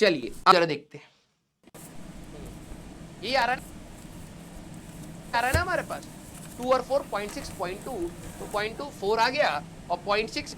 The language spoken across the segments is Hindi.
चलिए अब जरा देखते हैं, ये आ रहा है ना हमारे पास 2 और 4 0.6 0.2, तो 0.2 4 आ गया और 0.6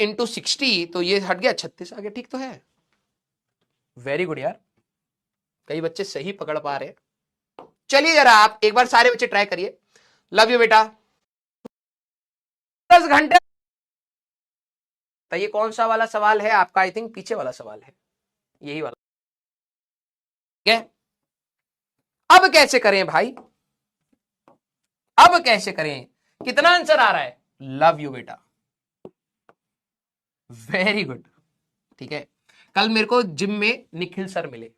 इंटू 60, तो ये हट गया 36 आ गया, ठीक तो है, वेरी गुड यार, कई बच्चे सही पकड़ पा रहे हैं। चलिए जरा आप एक बार सारे बच्चे ट्राई करिए। लव यू बेटा। 10 घंटे, तो ये कौन सा वाला सवाल है आपका? आई थिंक पीछे वाला सवाल है, यही वाला, ठीक है। अब कैसे करें भाई, अब कैसे करें? कितना आंसर आ रहा है? लव यू बेटा, वेरी गुड, ठीक है। कल मेरे को जिम में निखिल सर मिले,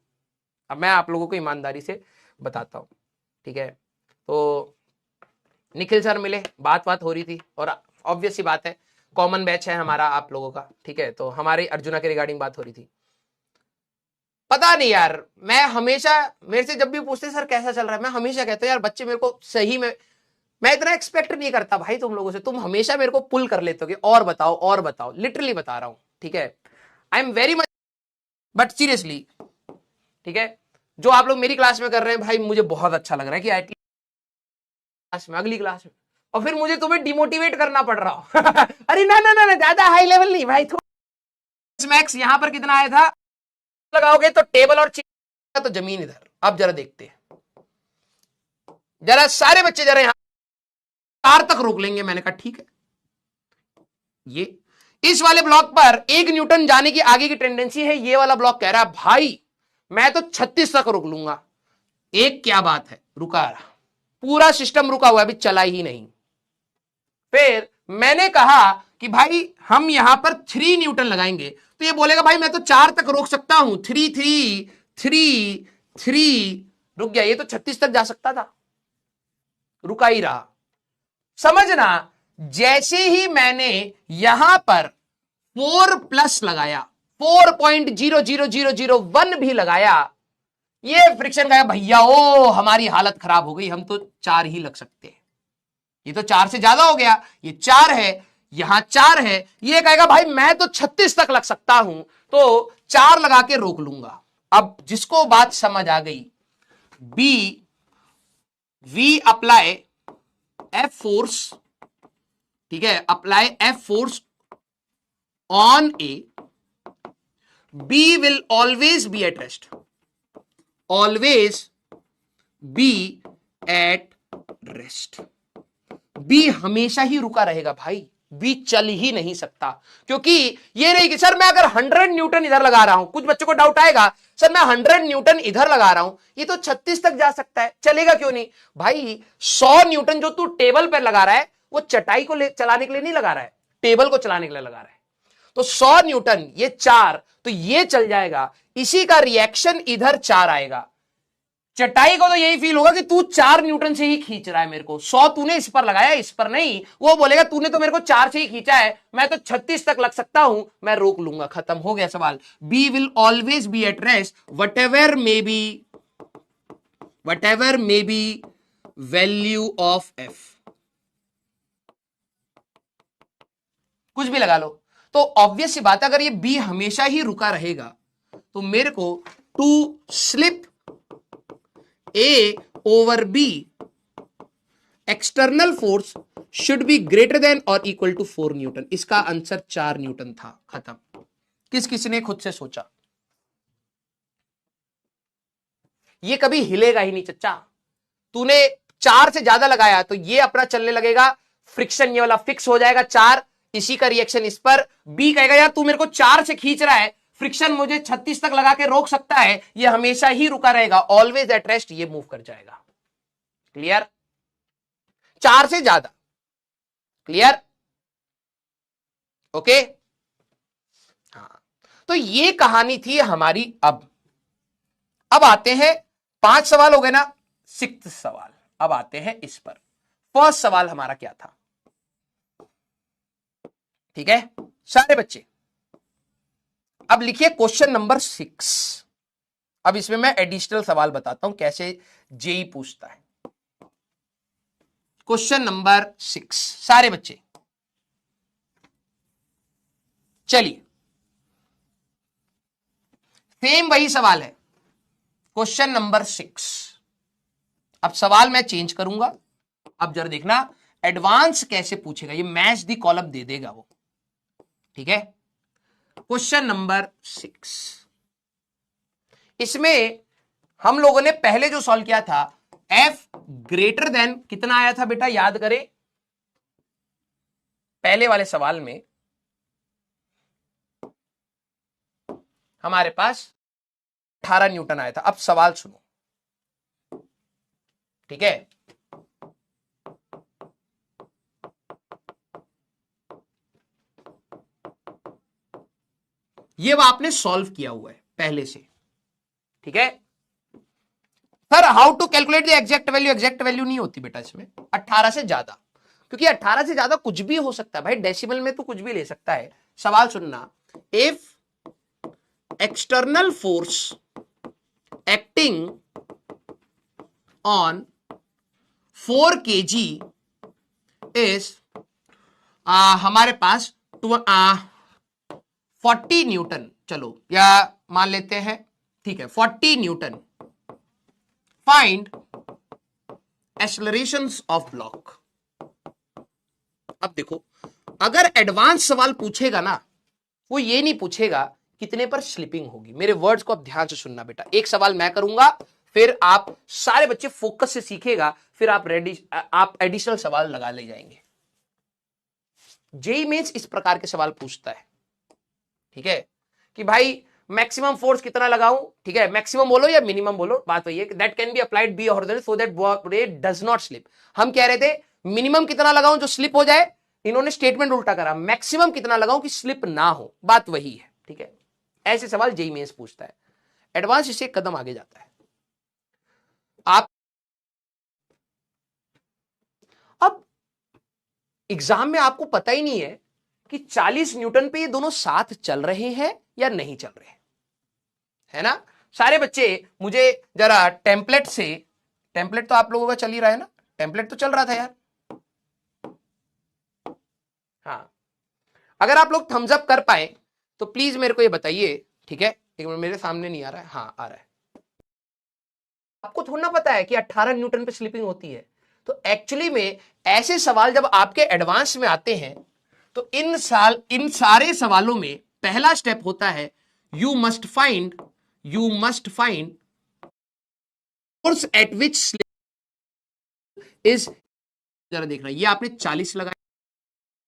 अब मैं आप लोगों को ईमानदारी से बताता हूं, ठीक है। तो निखिल सर मिले, बात हो रही थी, और ऑब्वियस सी बात है, कॉमन बैच है हमारा आप लोगों का, ठीक है। तो हमारे अर्जुना के रिगार्डिंग बात हो रही थी। पता नहीं यार, मैं हमेशा, मेरे से जब भी पूछते सर कैसा चल रहा है, मैं हमेशा कहता हूं यार बच्चे मेरे को सही में, मैं इतना एक्सपेक्ट नहीं करता भाई तुम लोगों से, तुम हमेशा मेरे को पुल कर लेते हो और बताओ और बताओ, लिटरली बता रहा हूं, ठीक है। I am very much, but seriously, ठीक है, जो आप लोग मेरी क्लास में कर रहे हैं भाई, मुझे बहुत अच्छा लग रहा है कि एटलीस्ट क्लास में, अगली क्लास में, और फिर मुझे तुम्हें डिमोटिवेट करना पड़ रहा हो अरे ना ना ना ना, ज्यादा हाई लेवल नहीं भाई, मैक्स यहां पर कितना आया था, लगाओगे तो टेबल और चेयर तो जमीन इधर। अब जरा देखते हैं, जरा सारे बच्चे जरा यहां 4 तक रोक लेंगे, मैंने कहा ठीक है। ये इस वाले ब्लॉक पर 1 न्यूटन जाने की आगे की टेंडेंसी है, ये वाला ब्लॉक कह रहा है भाई मैं तो 36 तक रोक लूंगा। एक क्या बात है, रुका रहा, पूरा सिस्टम रुका हुआ, अभी चला ही नहीं। फिर मैंने कहा कि भाई हम यहां पर 3 न्यूटन लगाएंगे, तो ये बोलेगा भाई मैं तो 4 तक रोक सकता हूं, 3 3 3 3, रुक गया, ये तो 36 तक जा सकता था, रुका ही रहा। समझना, जैसे ही मैंने यहां पर 4 प्लस लगाया, 4.00001 भी लगाया, ये फ्रिक्शन गया भैया, ओ हमारी हालत खराब हो गई, हम तो 4 ही लग सकते हैं, ये तो 4 से ज्यादा हो गया, ये 4 है, यहां 4 है, ये कहेगा भाई मैं तो 36 तक लग सकता हूं, तो 4 लगा के रोक लूंगा। अब जिसको बात समझ आ गई, B we apply F force, ठीक है, apply F force on A, B will always be at rest, always be at rest, B हमेशा ही रुका रहेगा भाई, बी चल ही नहीं सकता, क्योंकि ये नहीं कि सर मैं अगर 100 न्यूटन इधर लगा रहा हूं, कुछ बच्चों को डाउट आएगा सर मैं 100 न्यूटन इधर लगा रहा हूं, ये तो 36 तक जा सकता है, चलेगा क्यों नहीं भाई? 100 न्यूटन जो तू टेबल पर लगा रहा है वो चटाई को चलाने के लिए नहीं लगा रहा है, टेबल को चलाने के लिए लगा रहा है, तो 100 न्यूटन ये 4, तो ये चल जाएगा, इसी का रिएक्शन इधर 4 आएगा, चटाई को तो यही फील होगा कि तू 4 न्यूटन से ही खींच रहा है मेरे को, 100 तूने इस पर लगाया, इस पर नहीं, वो बोलेगा तूने तो मेरे को 4 से ही खींचा है, मैं तो 36 तक लग सकता हूं, मैं रोक लूंगा, खत्म हो गया सवाल। B will always be at rest whatever may be value of F, कुछ भी लगा लो, तो ऑब्वियस सी बात है अगर ये बी हमेशा ही रुका रहेगा तो मेरे को to slip A over B external force should be greater than और इक्वल टू 4 न्यूटन, इसका आंसर 4 न्यूटन था, खत्म। किस किसी ने खुद से सोचा? ये कभी हिलेगा ही नहीं चच्चा, तूने 4 से ज्यादा लगाया तो ये अपना चलने लगेगा, फ्रिक्शन ये वाला फिक्स हो जाएगा 4, इसी का रिएक्शन इस पर, बी कहेगा यार तू मेरे को 4 से खींच रहा है, फ्रिक्शन मुझे 36 तक लगा के रोक सकता है, ये हमेशा ही रुका रहेगा, ऑलवेज एट रेस्ट, ये मूव कर जाएगा। क्लियर? 4 से ज्यादा, क्लियर? ओके, हाँ, तो ये कहानी थी हमारी। अब आते हैं 5 सवाल हो गए ना, 6 सवाल, अब आते हैं इस पर। फर्स्ट सवाल हमारा क्या था? ठीक है सारे बच्चे, अब लिखिए क्वेश्चन नंबर 6। अब इसमें मैं एडिशनल सवाल बताता हूं कैसे जेई पूछता है। क्वेश्चन नंबर 6 सारे बच्चे, चलिए सेम वही सवाल है, क्वेश्चन नंबर 6। अब सवाल मैं चेंज करूंगा, अब जरा देखना एडवांस कैसे पूछेगा, ये मैच दी कॉलम दे देगा वो, ठीक है। क्वेश्चन नंबर 6, इसमें हम लोगों ने पहले जो सॉल्व किया था एफ ग्रेटर देन कितना आया था बेटा, याद करें पहले वाले सवाल में हमारे पास 18 न्यूटन आया था। अब सवाल सुनो, ठीक है, ये वो आपने सॉल्व किया हुआ है पहले से, ठीक है। Sir how to calculate the exact value, exact value नहीं होती बेटा इसमें 18 से ज्यादा, क्योंकि 18 से ज्यादा कुछ भी हो सकता है भाई, डेसिमल में तो कुछ भी ले सकता है। सवाल सुनना, if external force acting on 4 kg is हमारे पास 40 न्यूटन, चलो या मान लेते हैं, ठीक है 40 न्यूटन, फाइंड एक्सेलरेशंस ऑफ ब्लॉक। अब देखो अगर एडवांस सवाल पूछेगा ना, वो ये नहीं पूछेगा कितने पर स्लिपिंग होगी, मेरे वर्ड्स को अब ध्यान से सुनना बेटा, एक सवाल मैं करूंगा फिर आप सारे बच्चे फोकस से सीखेगा, फिर आप एडिशनल सवाल लगा ले जाएंगे। जेईई मेंस इस प्रकार के सवाल पूछता है, ठीक है, कि भाई मैक्सिमम फोर्स कितना लगाऊं, ठीक है, मैक्सिमम बोलो या मिनिमम बोलो, बात वही है, that can be applied be horizontal so that blade does not slip. हम कह रहे थे मिनिमम कितना लगाऊं जो स्लिप हो जाए, इन्होंने स्टेटमेंट उल्टा करा, मैक्सिमम कितना लगाऊं कि स्लिप ना हो, बात वही है, ठीक है। ऐसे सवाल जेईई मेंस पूछता है, एडवांस इससे एक कदम आगे जाता है। आप अब एग्जाम में आपको पता ही नहीं है कि 40 न्यूटन पे ये दोनों साथ चल रहे हैं या नहीं चल रहे हैं, है ना। सारे बच्चे मुझे जरा टेम्पलेट से, टेम्पलेट तो आप लोगों का चल ही रहा है ना, टेम्पलेट तो चल रहा था यार। हाँ, अगर आप लोग थम्स अप कर पाए तो प्लीज मेरे को ये बताइए, ठीक है। एक मिनट, मेरे सामने नहीं आ रहा है, हाँ आ रहा है। आपको थोड़ा ना पता है कि 18 न्यूटन पे स्लिपिंग होती है। तो एक्चुअली में ऐसे सवाल जब आपके एडवांस में आते हैं तो इन सारे सवालों में पहला स्टेप होता है you must find force at which is, जरा देखना, ये आपने 40 लगाया,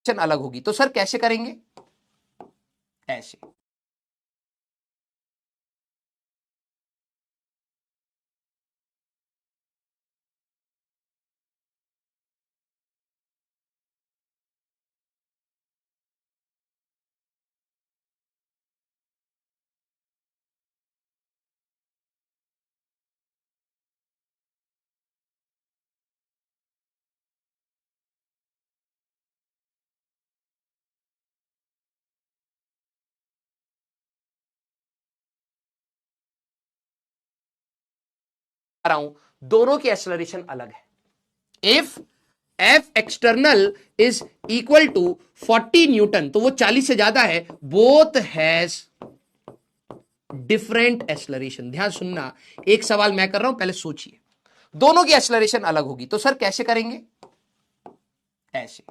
अलग होगी तो सर कैसे करेंगे, ऐसे। रहा हूं, दोनों की एक्सेलरेशन अलग है। If F external is equal to 40 newton, तो वो 40 से ज्यादा है, बोथ हैज डिफरेंट एक्सेलरेशन। ध्यान सुनना, एक सवाल मैं कर रहा हूं, पहले सोचिए। दोनों की एक्सेलरेशन अलग होगी तो सर कैसे करेंगे, ऐसे।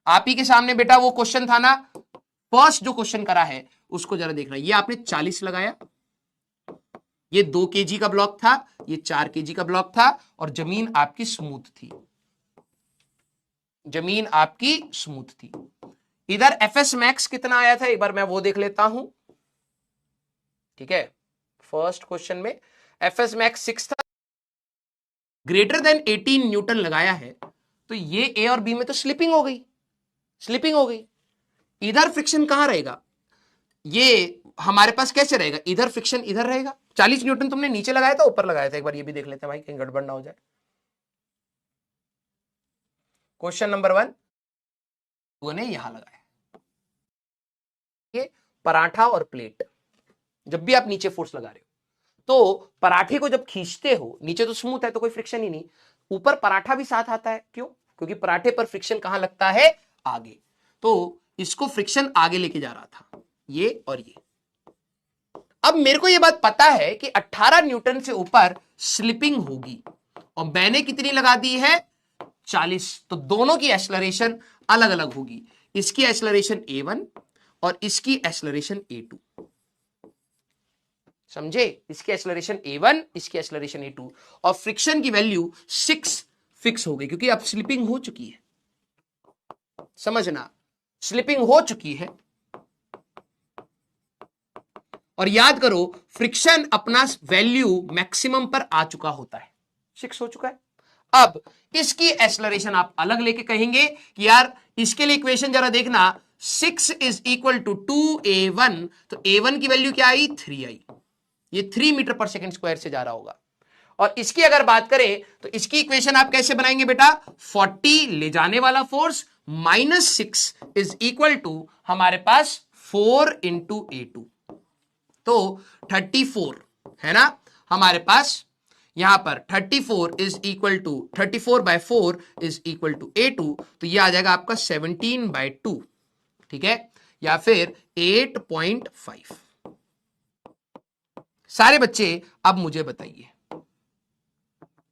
आप ही के सामने बेटा वो क्वेश्चन था ना, फर्स्ट जो क्वेश्चन करा है उसको जरा देखना। ये आपने 40 लगाया, ये 2 kg का ब्लॉक था, ये 4 kg का ब्लॉक था, और जमीन आपकी स्मूथ थी, जमीन आपकी स्मूथ थी। इधर एफएस मैक्स कितना आया था, एक बार मैं वो देख लेता हूं, ठीक है। फर्स्ट क्वेश्चन में एफएस मैक्स 6 था, ग्रेटर देन 18 न्यूटन लगाया है, तो ये ए और बी में तो स्लिपिंग हो गई, स्लिपिंग हो गई। इधर फ्रिक्शन कहां रहेगा, ये हमारे पास कैसे रहेगा, इधर फ्रिक्शन इधर रहेगा। 40 न्यूटन तुमने नीचे लगाया था ऊपर लगाया था, एक बार ये भी देख लेते हैं भाई, कहीं गड़बड़ ना हो जाए। क्वेश्चन नंबर 1 ने यहां लगाया, ये पराठा और प्लेट, जब भी आप नीचे फोर्स लगा रहे हो तो पराठे को जब खींचते हो, नीचे तो स्मूथ है तो कोई फ्रिक्शन ही नहीं, ऊपर पराठा भी साथ आता है, क्यों, क्योंकि पराठे पर फ्रिक्शन कहां लगता है, आगे। तो इसको फ्रिक्शन आगे लेके जा रहा था, ये और ये। अब मेरे को यह बात पता है कि 18 न्यूटन से ऊपर स्लिपिंग होगी, और मैंने कितनी लगा दी है, 40। तो दोनों की एक्सेलरेशन अलग अलग होगी, इसकी एक्सेलरेशन a1 और इसकी एक्सेलरेशन a2, समझे। इसकी एक्सेलरेशन a1, इसकी एक्सेलरेशन a2, और फ्रिक्शन की वैल्यू 6 फिक्स हो गई, क्योंकि अब स्लिपिंग हो चुकी है, समझना, स्लिपिंग हो चुकी है। और याद करो फ्रिक्शन अपना वैल्यू मैक्सिमम पर आ चुका होता है, 6 हो चुका है। अब इसकी एक्सेलरेशन आप अलग लेके कहेंगे कि यार इसके लिए इक्वेशन जरा देखना, 6 इज इक्वल टू 2a1, तो a1 की वैल्यू क्या आई, 3 आई, ये 3 मीटर पर सेकंड स्क्वायर से जा रहा होगा। और इसकी अगर बात करें तो इसकी इक्वेशन आप कैसे बनाएंगे बेटा, 40 ले जाने वाला force minus 6 is equal to हमारे पास 4 इंटू a2, तो 34 है ना हमारे पास। यहां पर 34 is equal to 34/4 is equal to a2, तो यह आ जाएगा आपका 17/2, ठीक है, या फिर 8.5। सारे बच्चे अब मुझे बताइए,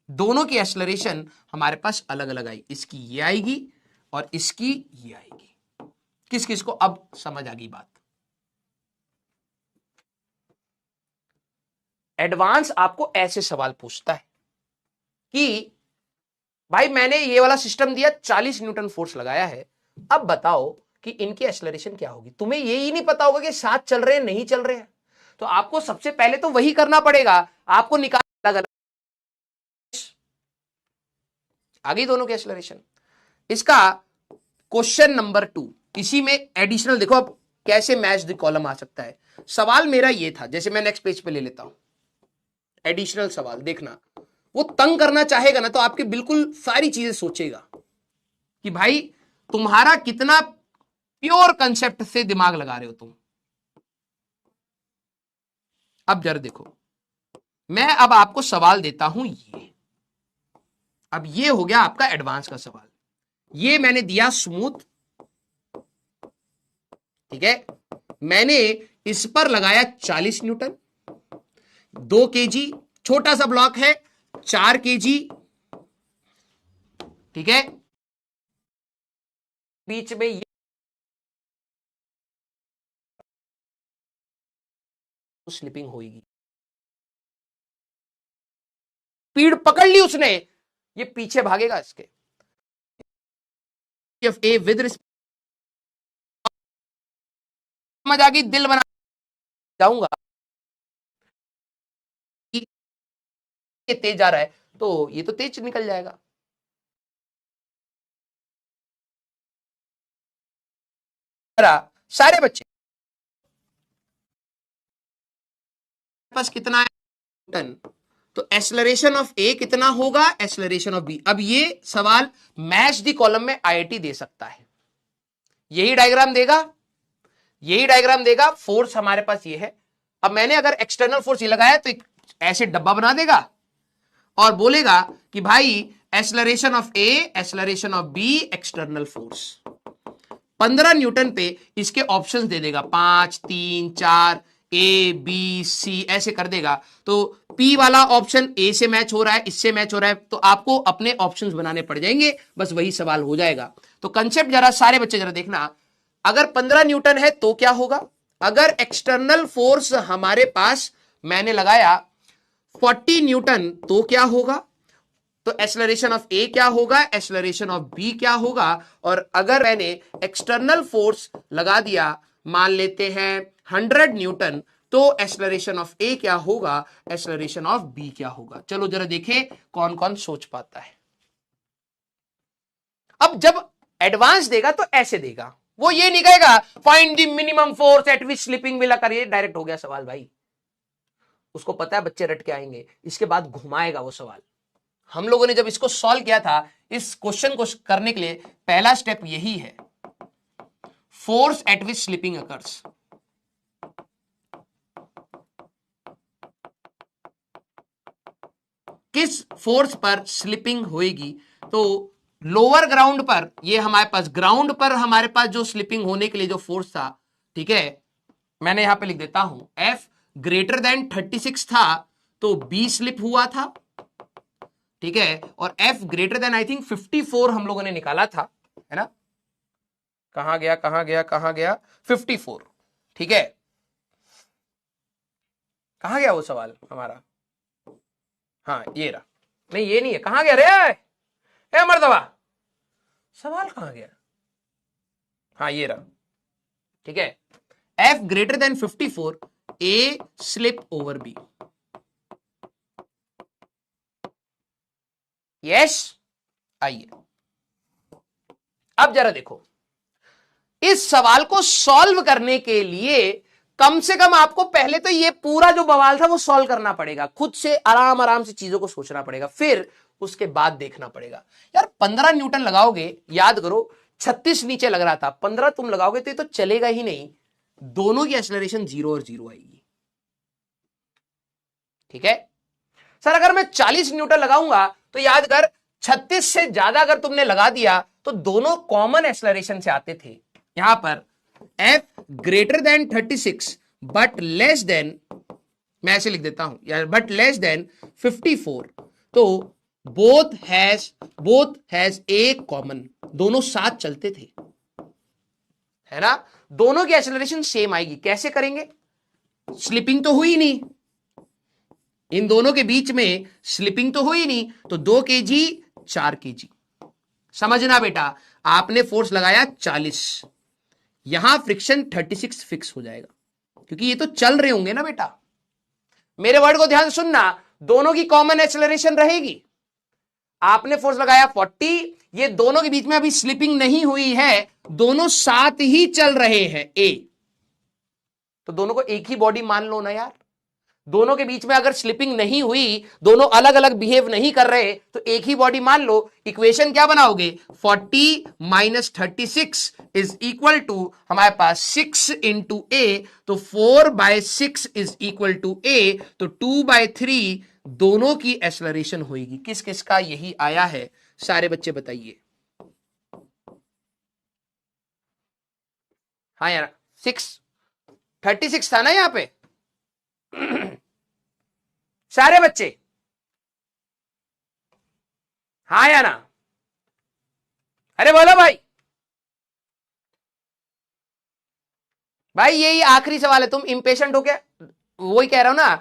दोनों की एक्सेलरेशन हमारे पास अलग अलग आई, इसकी ये आएगी और इसकी ये आएगी। किस किस को अब समझ आ गई बात। एडवांस आपको ऐसे सवाल पूछता है कि भाई मैंने ये वाला सिस्टम दिया, 40 न्यूटन फोर्स लगाया है, अब बताओ कि इनकी एक्सेलरेशन क्या होगी। तुम्हें ये ही नहीं पता होगा कि साथ चल रहे हैं नहीं चल रहे हैं, तो आपको सबसे पहले तो वही करना पड़ेगा, आपको निकाल अलग अलग आ गई दोनों की एक्सेलरेशन। इसका क्वेश्चन नंबर 2, इसी में एडिशनल देखो अब कैसे मैच द कॉलम आ सकता है। सवाल मेरा ये था, जैसे मैं नेक्स्ट पेज पे ले लेता हूं, एडिशनल सवाल देखना, वो तंग करना चाहेगा ना तो आपके बिल्कुल सारी चीजें सोचेगा कि भाई तुम्हारा कितना प्योर कंसेप्ट से दिमाग लगा रहे हो तुम। अब जरा देखो, मैं अब आपको सवाल देता हूं ये। अब ये हो गया आपका एडवांस का सवाल। ये मैंने दिया स्मूथ, ठीक है। मैंने इस पर लगाया 40 न्यूटन, 2 kg, छोटा सा ब्लॉक है, 4 kg, ठीक है। बीच में ये स्लिपिंग होगी, स्पीड पकड़ ली उसने, ये पीछे भागेगा इसके। ए विद समझ आ गई, दिल बना जाऊंगा कि ये तेज जा रहा है तो ये तो तेज निकल जाएगा। सारे बच्चे पास कितना है न्यूटन, तो एक्सेलरेशन ऑफ ए कितना होगा, एक्सेलरेशन ऑफ बी। अब ये सवाल मैच दी कॉलम में आईआईटी दे सकता है, यही डायग्राम देगा, यही डायग्राम देगा। फोर्स हमारे पास ये है। अब मैंने अगर एक्सटर्नल फोर्स ये लगाया तो एक ऐसे डब्बा बना देगा और बोलेगा कि भाई acceleration of A, acceleration of B, external force 15 newton पे इसके ऑप्शंस दे देगा, 5, 3, 4, ए बी सी ऐसे कर देगा। तो पी वाला ऑप्शन ए से मैच हो रहा है, इससे मैच हो रहा है, तो आपको अपने ऑप्शंस बनाने पड़ जाएंगे, बस वही सवाल हो जाएगा। तो कंसेप्ट जरा सारे बच्चे जरा देखना, अगर 15 न्यूटन है तो क्या होगा, अगर एक्सटर्नल फोर्स हमारे पास मैंने लगाया 40 न्यूटन तो क्या होगा, तो एक्सेलरेशन ऑफ ए क्या होगा, एक्सेलरेशन ऑफ बी क्या होगा। और अगर मैंने एक्सटर्नल फोर्स लगा दिया, मान लेते हैं 100 न्यूटन, तो एक्सेलरेशन ऑफ ए क्या होगा, एक्सेलरेशन ऑफ बी क्या होगा। चलो जरा देखें कौन कौन सोच पाता है। अब जब एडवांस देगा तो ऐसे देगा, वो ये नहीं कहेगा find the minimum force at which slipping will occur, ये डायरेक्ट हो गया सवाल भाई। उसको पता है बच्चे रट के आएंगे, इसके बाद घुमाएगा वो सवाल। हम लोगों ने जब इसको सॉल्व किया था, इस क्वेश्चन को करने के लिए पहला स्टेप यही है, force at which slipping occurs. किस फोर्स पर स्लिपिंग होएगी, तो लोअर ग्राउंड पर, ये हमारे पास ग्राउंड पर हमारे पास जो स्लिपिंग होने के लिए जो फोर्स था, ठीक है, मैंने यहां पे लिख देता हूं, F ग्रेटर देन 36 था तो B स्लिप हुआ था, ठीक है। और F greater than I think 54 हम लोगों ने निकाला था, है ना, कहां गया कहां गया कहां गया, 54, ठीक है। कहां गया वो सवाल हमारा, हाँ ये रहा, नहीं ये नहीं है, कहां गया रे ए मर्दवा, सवाल कहां गया, हाँ ये रहा, ठीक है। F greater then 54, A slip over B, yes. आइए अब जरा देखो, इस सवाल को सॉल्व करने के लिए कम से कम आपको पहले तो ये पूरा जो बवाल था वो सॉल्व करना पड़ेगा, खुद से आराम आराम से चीजों को सोचना पड़ेगा, फिर उसके बाद देखना पड़ेगा। यार 15 न्यूटन लगाओगे, याद करो 36 नीचे लग रहा था, 15 तुम लगाओगे तो ये तो चलेगा ही नहीं, दोनों की एक्सेलरेशन 0 और 0 आएगी, ठीक है। सर अगर मैं 40 न्यूटन लगाऊंगा तो याद कर 36 से ज्यादा अगर तुमने लगा दिया तो दोनों कॉमन एक्सेलरेशन से आते थे। यहां पर F greater then 36 but less than, मैं ऐसे लिख देता हूं यार, बट लेस देन 54, तो बोथ हैज ए कॉमन, दोनों साथ चलते थे, है ना, दोनों की एक्सेलरेशन सेम आएगी। कैसे करेंगे, स्लिपिंग तो हुई नहीं, इन दोनों के बीच में स्लिपिंग तो हुई नहीं, तो 2 kg 4 kg। समझना बेटा, आपने फोर्स लगाया 40, यहां फ्रिक्शन 36 फिक्स हो जाएगा, क्योंकि ये तो चल रहे होंगे ना बेटा। मेरे वर्ड को ध्यान से सुनना, दोनों की कॉमन एक्सेलरेशन रहेगी। आपने फोर्स लगाया 40, ये दोनों के बीच में अभी स्लिपिंग नहीं हुई है, दोनों साथ ही चल रहे हैं ए, तो दोनों को एक ही बॉडी मान लो ना यार, दोनों के बीच में अगर स्लिपिंग नहीं हुई, दोनों अलग अलग बिहेव नहीं कर रहे, तो एक ही बॉडी मान लो। इक्वेशन क्या बनाओगे, 40 माइनस 36 इज इक्वल टू हमारे पास 6 इंटू ए, तो 4/6 इज इक्वल टू ए, तो 2/3 दोनों की एक्सेलरेशन होगी। किस किस का यही आया है, सारे बच्चे बताइए। हाँ यार 36 था ना यहां पे सारे बच्चे, हाँ या ना, अरे बोलो भाई। भाई यही आखिरी सवाल है, तुम इंपेशेंट हो क्या, वही कह रहा हूं ना,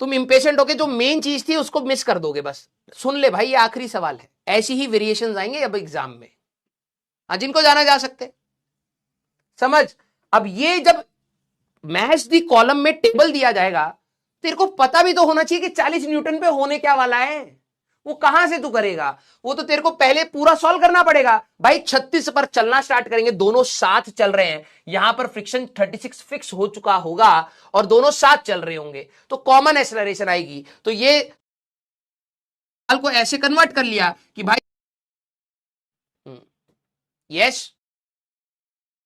तुम इंपेशेंट हो के जो मेन चीज थी उसको मिस कर दोगे। बस सुन ले भाई, ये आखिरी सवाल है, ऐसी ही वेरिएशंस आएंगे अब एग्जाम में, जिनको जाना जा सकते समझ। अब ये जब मैथ्स दी कॉलम में टेबल दिया जाएगा, तेरे को पता भी तो होना चाहिए कि 40 न्यूटन पे होने क्या वाला है। वो कहां से तू करेगा, वो तो तेरे को पहले पूरा सॉल्व करना पड़ेगा। भाई 36 पर चलना स्टार्ट करेंगे, दोनों साथ चल रहे हैं, यहां पर फ्रिक्शन 36 फिक्स हो चुका होगा और दोनों साथ चल रहे होंगे, तो कॉमन एक्सेलरेशन आएगी। तो ये को ऐसे कन्वर्ट कर लिया कि भाई यस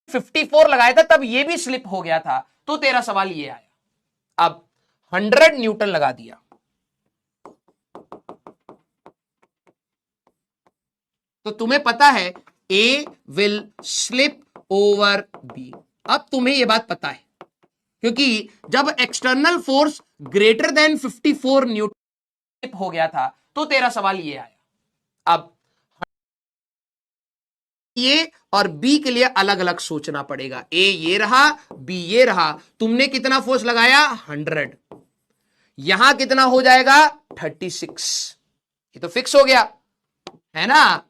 54 लगाया था तब ये भी स्लिप हो गया था, तो तेरा सवाल ये आया। अब 100 न्यूटन लगा दिया, तो तुम्हें पता है ए विल स्लिप ओवर बी। अब तुम्हें यह बात पता है, क्योंकि जब external force greater than 54 Newton slip हो गया था, तो तेरा सवाल ये आया। अब ए और बी के लिए अलग अलग सोचना पड़ेगा, ए ये रहा, बी ये रहा। तुमने कितना फोर्स लगाया 100, यहां कितना हो जाएगा 36, ये तो फिक्स हो गया है ना।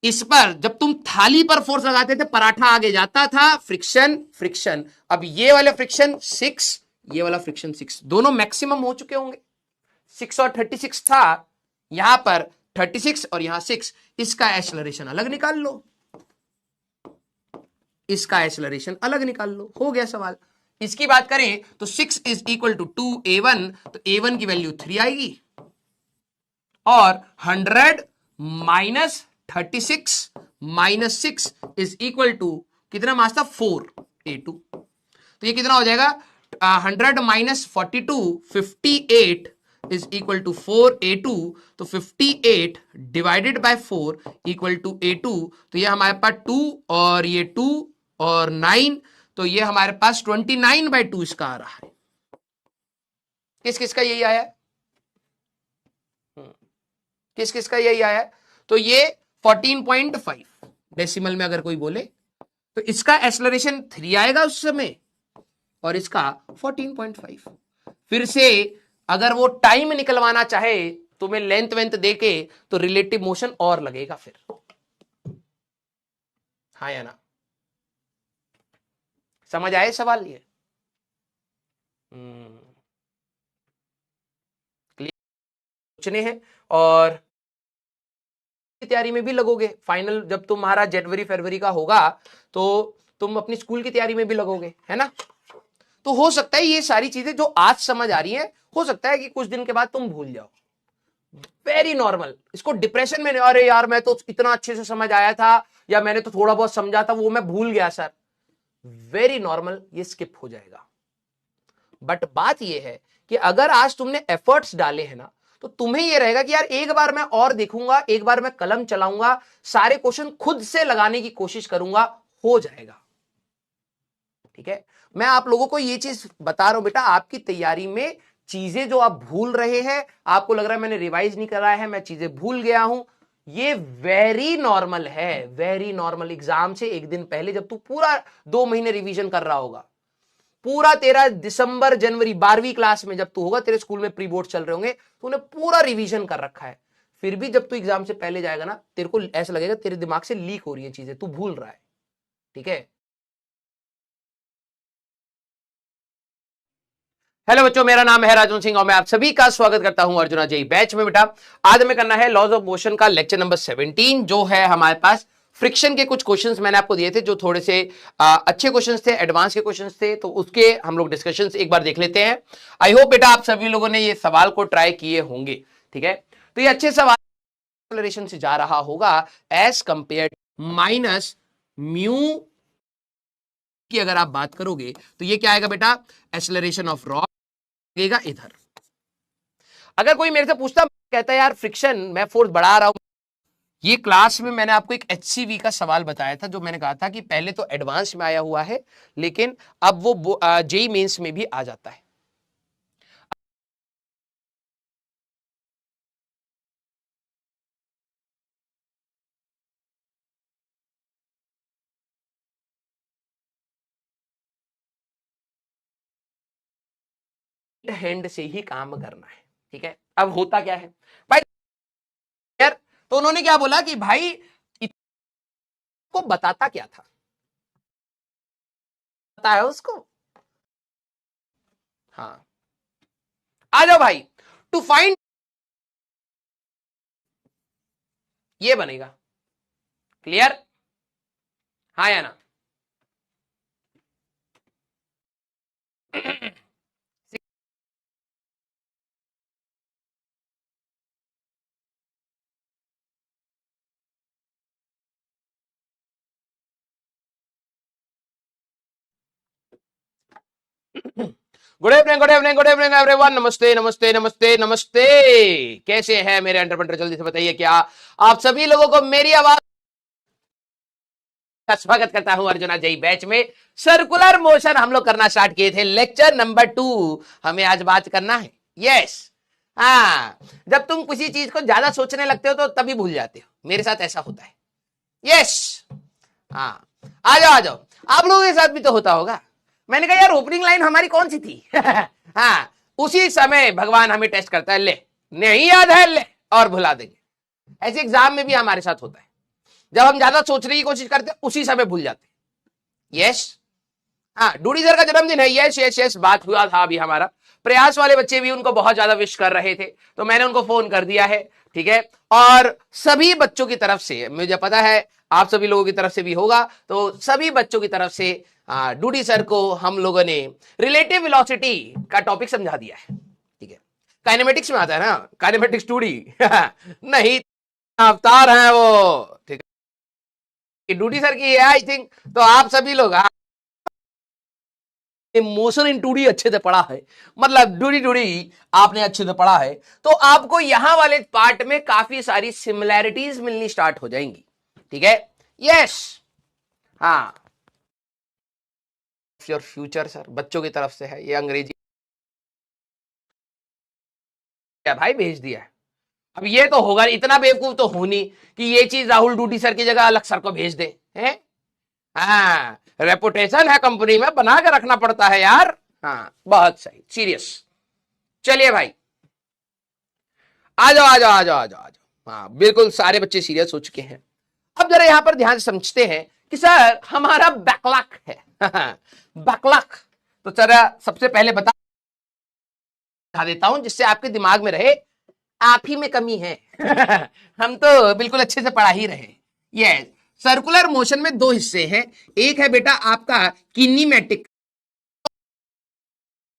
इस पर जब तुम थाली पर फोर्स लगाते थे, पराठा आगे जाता था, फ्रिक्शन फ्रिक्शन। अब ये वाले फ्रिक्शन 6, ये वाला फ्रिक्शन 6, दोनों मैक्सिमम हो चुके होंगे। 6 और 36 था, यहां पर 36 और यहां 6, इसका एक्सेलरेशन अलग निकाल लो, इसका एक्सेलरेशन अलग निकाल लो, हो गया सवाल। इसकी बात करें तो 6 इज इक्वल टू 2a1, तो a1 की वैल्यू 3 आएगी, और 100 minus 36 minus 6 is equal to कितना मास था 4a2, तो ये कितना हो जाएगा 100 minus 42 58 is equal to 4a2, तो 58 divided by 4 equal to a2, तो ये हमारे पास 2 और ये 2 और 9, तो ये हमारे पास 29/2 इसका आ रहा है। किस किस का यही आया है, किस किस का यही आया है, तो ये 14.5 डेसिमल में अगर कोई बोले तो इसका एक्सेलरेशन 3 आएगा उस समय, और इसका 14.5। फिर से अगर वो टाइम निकलवाना चाहे तुम्हें लेंथ वेंथ देके, तो रिलेटिव मोशन और लगेगा फिर, हाँ या ना, समझ आए सवाल ये। सोचने हैं, और तैयारी में भी लगोगे, फाइनल जब तुम्हारा जनवरी फरवरी का होगा तो तुम अपनी स्कूल की तैयारी में भी लगोगे, है ना। तो हो सकता है ये सारी चीजें जो आज समझ आ रही हैं, हो सकता है कि कुछ दिन के बाद तुम भूल जाओ, वेरी नॉर्मल। इसको डिप्रेशन में नहीं, अरे यार मैं तो इतना अच्छे से समझ आया था, या मैंने तो थोड़ा बहुत समझा था वो मैं भूल गया सर, वेरी नॉर्मल, ये स्किप हो जाएगा। बट बात ये है कि अगर आज तुमने एफर्ट्स डाले हैं ना, तो तुम्हें यह रहेगा कि यार एक बार मैं और देखूंगा, एक बार मैं कलम चलाऊंगा, सारे क्वेश्चन खुद से लगाने की कोशिश करूंगा, हो जाएगा। ठीक है, मैं आप लोगों को ये चीज बता रहा हूं बेटा, आपकी तैयारी में चीजें जो आप भूल रहे हैं, आपको लग रहा है मैंने रिवाइज नहीं कराया है, मैं चीजें भूल गया हूं, ये वेरी नॉर्मल है, वेरी नॉर्मल। एग्जाम से एक दिन पहले जब तू पूरा 2 महीने रिवीजन कर रहा होगा, पूरा तेरा दिसंबर जनवरी 12वीं क्लास में जब तू होगा, तेरे स्कूल में प्री बोर्ड चल रहे होंगे, तूने पूरा रिवीजन कर रखा है, फिर भी जब तू एग्जाम से पहले जाएगा ना, तेरे को ऐसा लगेगा तेरे दिमाग से लीक हो रही है चीजें, तू भूल रहा है। ठीक है, हेलो बच्चों, मेरा नाम है राजन सिंह और मैं आप सभी का स्वागत करता हूं अर्जुना जेई बैच में। बेटा आज हमें करना है लॉज ऑफ मोशन का लेक्चर नंबर 17, जो है हमारे पास फ्रिक्शन के कुछ क्वेश्चंस मैंने आपको दिए थे जो थोड़े से अच्छे क्वेश्चंस थे, एडवांस के क्वेश्चंस थे, तो उसके हम लोग डिस्कशंस एक बार देख लेते हैं। आई होप बेटा आप सभी लोगों ने ये सवाल को ट्राई किए होंगे। ठीक है, तो ये अच्छे सवाल एक्सेलरेशन से जा रहा होगा एज कंपेयर माइनस म्यू की अगर आप बात करोगे तो ये क्या आएगा बेटा, एक्सेलरेशन ऑफ रॉड लगेगा इधर। अगर कोई मेरे से पूछता, कहता है यार फ्रिक्शन मैं फोर्स बढ़ा रहा हूं, ये क्लास में मैंने आपको एक HCV का सवाल बताया था जो मैंने कहा था कि पहले तो एडवांस में आया हुआ है लेकिन अब वो जेई मेंस में भी आ जाता है। हैंड से ही काम करना है। ठीक है, अब होता क्या है भाई यार, तो उन्होंने क्या बोला कि भाई को बताता क्या था, पता है उसको। हाँ, आ जाओ भाई, टू फाइंड ये बनेगा, क्लियर, हाँ या ना। Good evening good evening good evening everyone, नमस्ते नमस्ते नमस्ते नमस्ते, कैसे हैं मेरे एंटरप्रेन्योर, जल्दी से बताइए क्या आप सभी लोगों को मेरी आवाज का स्वागत करता हूं अर्जुना जय बैच में। सर्कुलर मोशन हम लोग करना स्टार्ट किए थे, लेक्चर नंबर 2 हमें आज बात करना है। यस, हाँ, जब तुम किसी चीज को ज्यादा सोचने लगते हो तो तभी भूल जाते हो, मेरे साथ ऐसा होता है। यस, हाँ, आ जाओ, आप लोगों के साथ भी तो होता होगा। मैंने कहा यार ओपनिंग लाइन हमारी कौन सी थी हाँ, उसी समय भगवान हमें टेस्ट करता है, ले नहीं याद है ले और भुला देंगे। ऐसे एग्जाम में भी हमारे साथ होता है, जब हम ज्यादा सोचने की कोशिश करते हैं उसी समय भूल जाते हैं। यस, हाँ, डूडी सर का जन्मदिन है। यस यस यस, बात हुआ था अभी हमारा, प्रयास वाले बच्चे भी उनको बहुत ज्यादा विश कर रहे थे तो मैंने उनको फोन कर दिया है। ठीक है, और सभी बच्चों की तरफ से, मुझे पता है आप सभी लोगों की तरफ से भी होगा, तो सभी बच्चों की तरफ से डूडी सर को हम लोगों ने रिलेटिव वेलोसिटी का टॉपिक समझा दिया है। ठीक है, काइनेमेटिक्स में आता है ना, काइनेमेटिक्स डूडी नहीं अवतार है वो। ठीक है, डूडी सर की है आई थिंक, तो आप सभी लोग मोशन इन टूडी अच्छे से पढ़ा है, मतलब डूडी डूडी आपने अच्छे से पढ़ा है, तो आपको यहां वाले पार्ट में काफी सारी सिमिलैरिटीज मिलनी स्टार्ट हो जाएंगी। ठीक है, यस, हाँ, योर फ्यूचर सर बच्चों की तरफ से है, ये अंग्रेजी क्या भाई भेज दिया है। अब ये तो होगा, इतना बेवकूफ तो हो नहीं कि ये चीज राहुल डूडी सर की जगह अलग सर को भेज दे हैं। हाँ, रेपुटेशन है कंपनी में, बना के रखना पड़ता है यार। हाँ, बहुत सही, सीरियस। चलिए भाई, आ जाओ आ जाओ आ जाओ आ जाओ आ जाओ। हाँ, बिल्कुल सारे बच्चे सीरियस हो चुके हैं। अब जरा यहां पर ध्यान से समझते हैं कि सर हमारा बैकलॉग है बैकलॉग, तो जरा सबसे पहले बता देता हूं जिससे आपके दिमाग में रहे आप ही में कमी है हम तो बिल्कुल अच्छे से पढ़ा ही रहे। ये सर्कुलर मोशन में दो हिस्से हैं, एक है बेटा आपका किनेमैटिक,